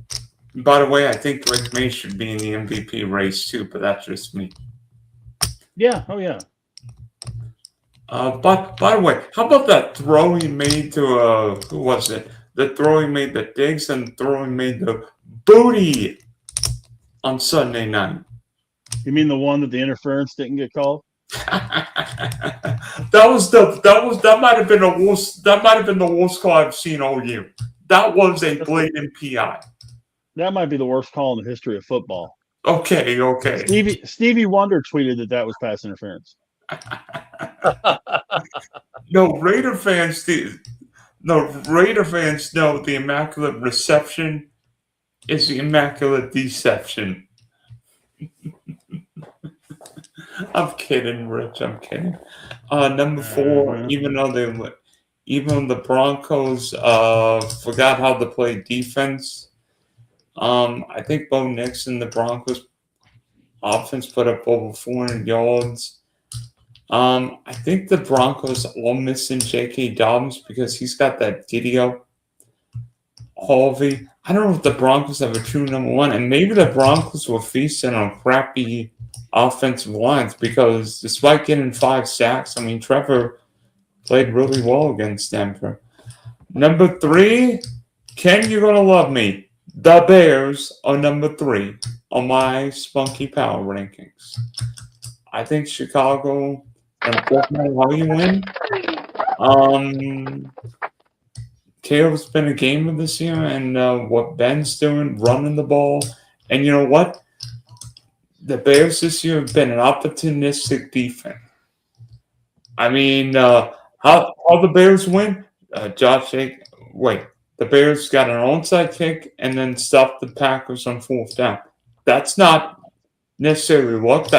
By the way, I think Drake May should be in the MVP race too, but that's just me. Yeah. Oh, yeah. But by the way, how about that throw he made to who was it? The throw he made to Diggs and the throw he made to Booty on Sunday night. You mean the one that the interference didn't get called? that might have been the worst call I've seen all year. That was a blatant PI. That might be the worst call in the history of football. Okay. Stevie Wonder tweeted that was pass interference. No, Raider fans know the Immaculate Reception is the Immaculate Deception. I'm kidding, Rich. I'm kidding. Number 4, even though the Broncos forgot how to play defense, I think Bo Nix and the Broncos offense put up over 400 yards. I think the Broncos are missing J.K. Dobbins because he's got that Gideon Harvey. I don't know if the Broncos have a true number one, and maybe the Broncos were feasting on crappy offensive lines because despite getting 5 sacks, I mean, Trevor played really well against Denver. Number 3, Ken, you're going to love me. The Bears are number 3 on my spunky power rankings. I think Chicago, and doesn't matter how you win. Caleb's been a gamer this year, and what Ben's doing, running the ball. And you know what? The Bears this year have been an opportunistic defense. I mean, how the Bears win? The Bears got an onside kick and then stopped the Packers on 4th down. That's not necessarily luck.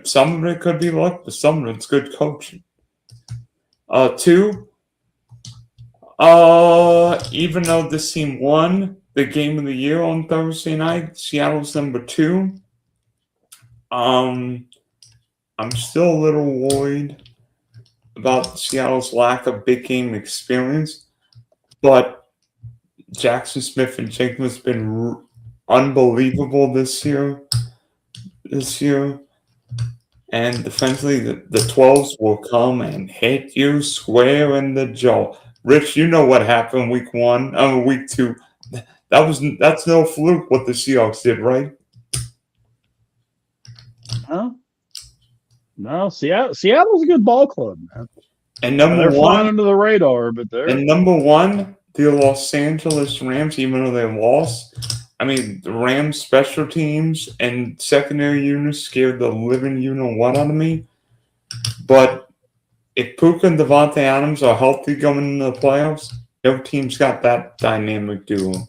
Some of it could be luck, but some of it's good coaching. 2, even though this team won the game of the year on Thursday night, Seattle's number 2. I'm still a little worried about Seattle's lack of big game experience, but Jackson Smith and Jenkins have been unbelievable this year. And defensively, the 12s will come and hit you square in the jaw. Rich, you know what happened week 2. That's no fluke what the Seahawks did, right? Huh? No, Seattle's a good ball club, man. And they're flying under the radar, but they're. And number 1, the Los Angeles Rams, even though they lost. I mean, the Rams special teams and secondary units scared the living you-know-what out of me. But if Puka and Devontae Adams are healthy going into the playoffs, no team's got that dynamic duo.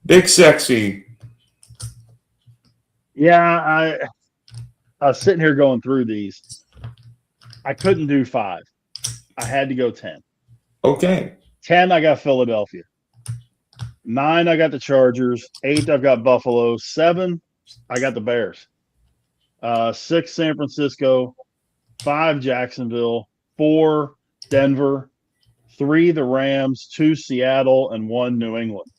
Big Sexy. Yeah, I was sitting here going through these. I couldn't do 5. I had to go 10. Okay. 10, I got Philadelphia. 9, I got the Chargers. 8, I've got Buffalo. 7, I got the Bears. 6, San Francisco. 5, Jacksonville. 4, Denver. 3, the Rams. 2, Seattle. And 1, New England.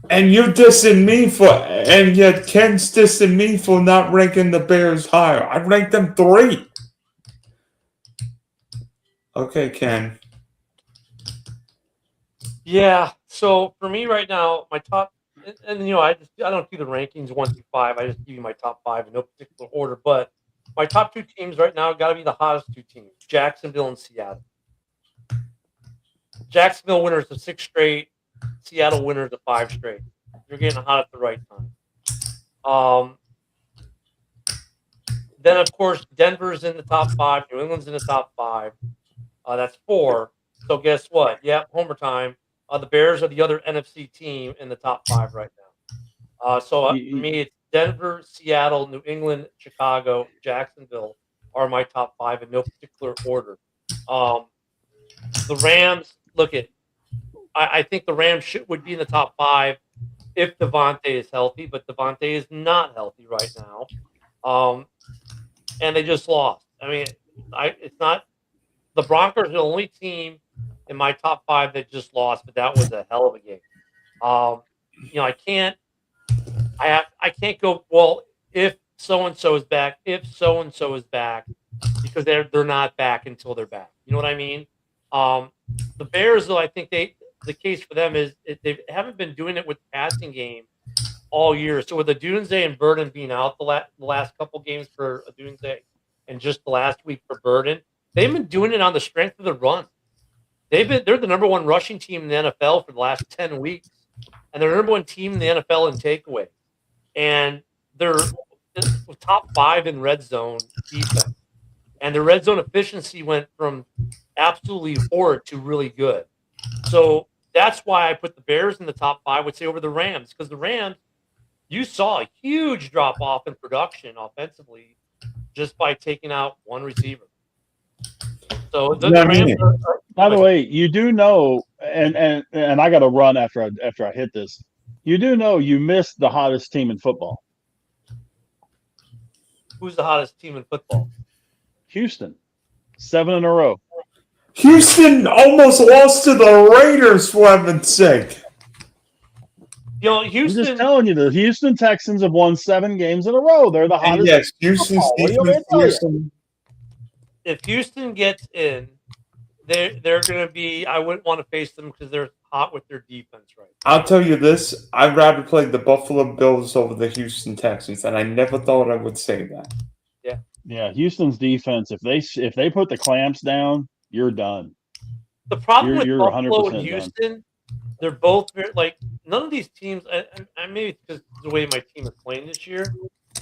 And you're dissing me and yet Ken's dissing me for not ranking the Bears higher. I ranked them 3. Okay, Ken. Yeah. So for me right now, my top, and I don't do the rankings 1 through 5. I just give you my top 5 in no particular order. But my top 2 teams right now got to be the hottest 2 teams: Jacksonville and Seattle. Jacksonville winners of 6 straight. Seattle winners of 5 straight. You're getting hot at the right time. Then, of course, Denver's in the top 5. New England's in the top 5. That's 4. So guess what? Yeah, homer time. The Bears are the other NFC team in the top 5 right now. For me, it's Denver, Seattle, New England, Chicago, Jacksonville are my top 5 in no particular order. The Rams, I think the Rams would be in the top 5 if Devontae is healthy, but Devontae is not healthy right now. And they just lost. I mean, it's not the Broncos are the only team in my top 5 that just lost, but that was a hell of a game. I can't go, well, if so and so is back, because they're not back until they're back. You know what I mean? The Bears, though, I think the case for them is they haven't been doing it with the passing game all year. So with the Dunze and Burden being out the last couple games for Dunze and just the last week for Burden, they've been doing it on the strength of the run. They're the number 1 rushing team in the NFL for the last 10 weeks, and they're the number 1 team in the NFL in takeaway. And they're top 5 in red zone defense. And their red zone efficiency went from absolutely horrid to really good. So that's why I put the Bears in the top 5, I would say, over the Rams, because the Rams, you saw a huge drop off in production offensively just by taking out 1 receiver. So the Rams by the way, you do know, and I got to run after I hit this. You do know you missed the hottest team in football. Who's the hottest team in football? Houston, 7 in a row. Houston almost lost to the Raiders, for heaven's sake. You know, I'm Houston. just telling you, the Houston Texans have won 7 games in a row. They're the And hottest. yes, Houston's What do you want me defense. to tell you? Houston, If Houston gets in, they're going to be. I wouldn't want to face them because they're hot with their defense right now. I'll tell you this: I'd rather play the Buffalo Bills over the Houston Texans, and I never thought I would say that. Yeah, Houston's defense. If they put the clamps down, you're done. The problem with You're Buffalo 100% and Houston, they're both very, like, none of these teams. I maybe it's because the way my team is playing this year.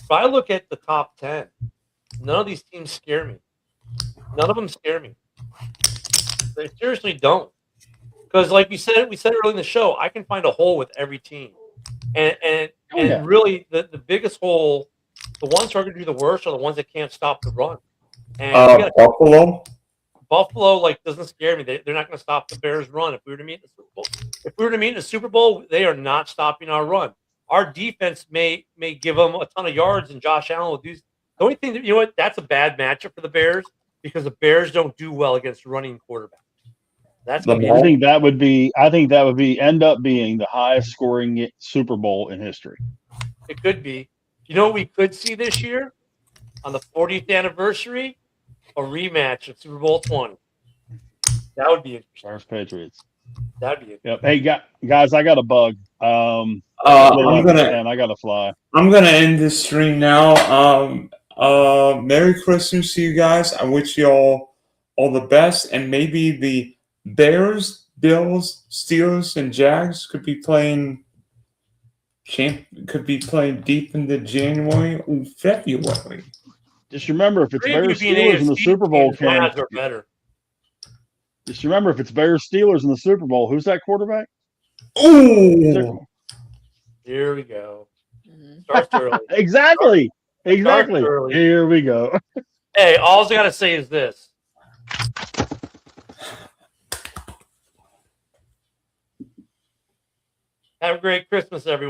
But I look at the top 10. None of these teams scare me. None of them scare me. They seriously don't. Because, like we said earlier in the show, I can find a hole with every team, and really the biggest hole, the ones who are going to do the worst are the ones that can't stop the run. And Buffalo like doesn't scare me. They're not going to stop the Bears' run. If we were to meet in the Super Bowl, they are not stopping our run. Our defense may give them a ton of yards, and Josh Allen will do. The only thing that, you know what, that's a bad matchup for the Bears because the Bears don't do well against running quarterbacks. That's gonna be. I think that would end up being the highest scoring Super Bowl in history. It could be. You know what we could see this year on the 40th anniversary? A rematch of Super Bowl 20. That would be interesting. Stars Patriots. That'd be interesting. Yep. Hey guys, I got a bug. I'm gonna I gotta fly. I'm gonna end this stream now. Merry Christmas to you guys. I wish you all the best, and maybe the Bears, Bills, Steelers, and Jags could be playing deep into January or February. Just remember, if it's Bears Steelers in the Super Bowl, Ken. Just remember, if it's Bears Steelers in the Super Bowl, who's that quarterback? Oh, here we go. Starts early. Exactly. Starts early. Here we go. Hey, all I gotta say is this. Have a great Christmas, everyone.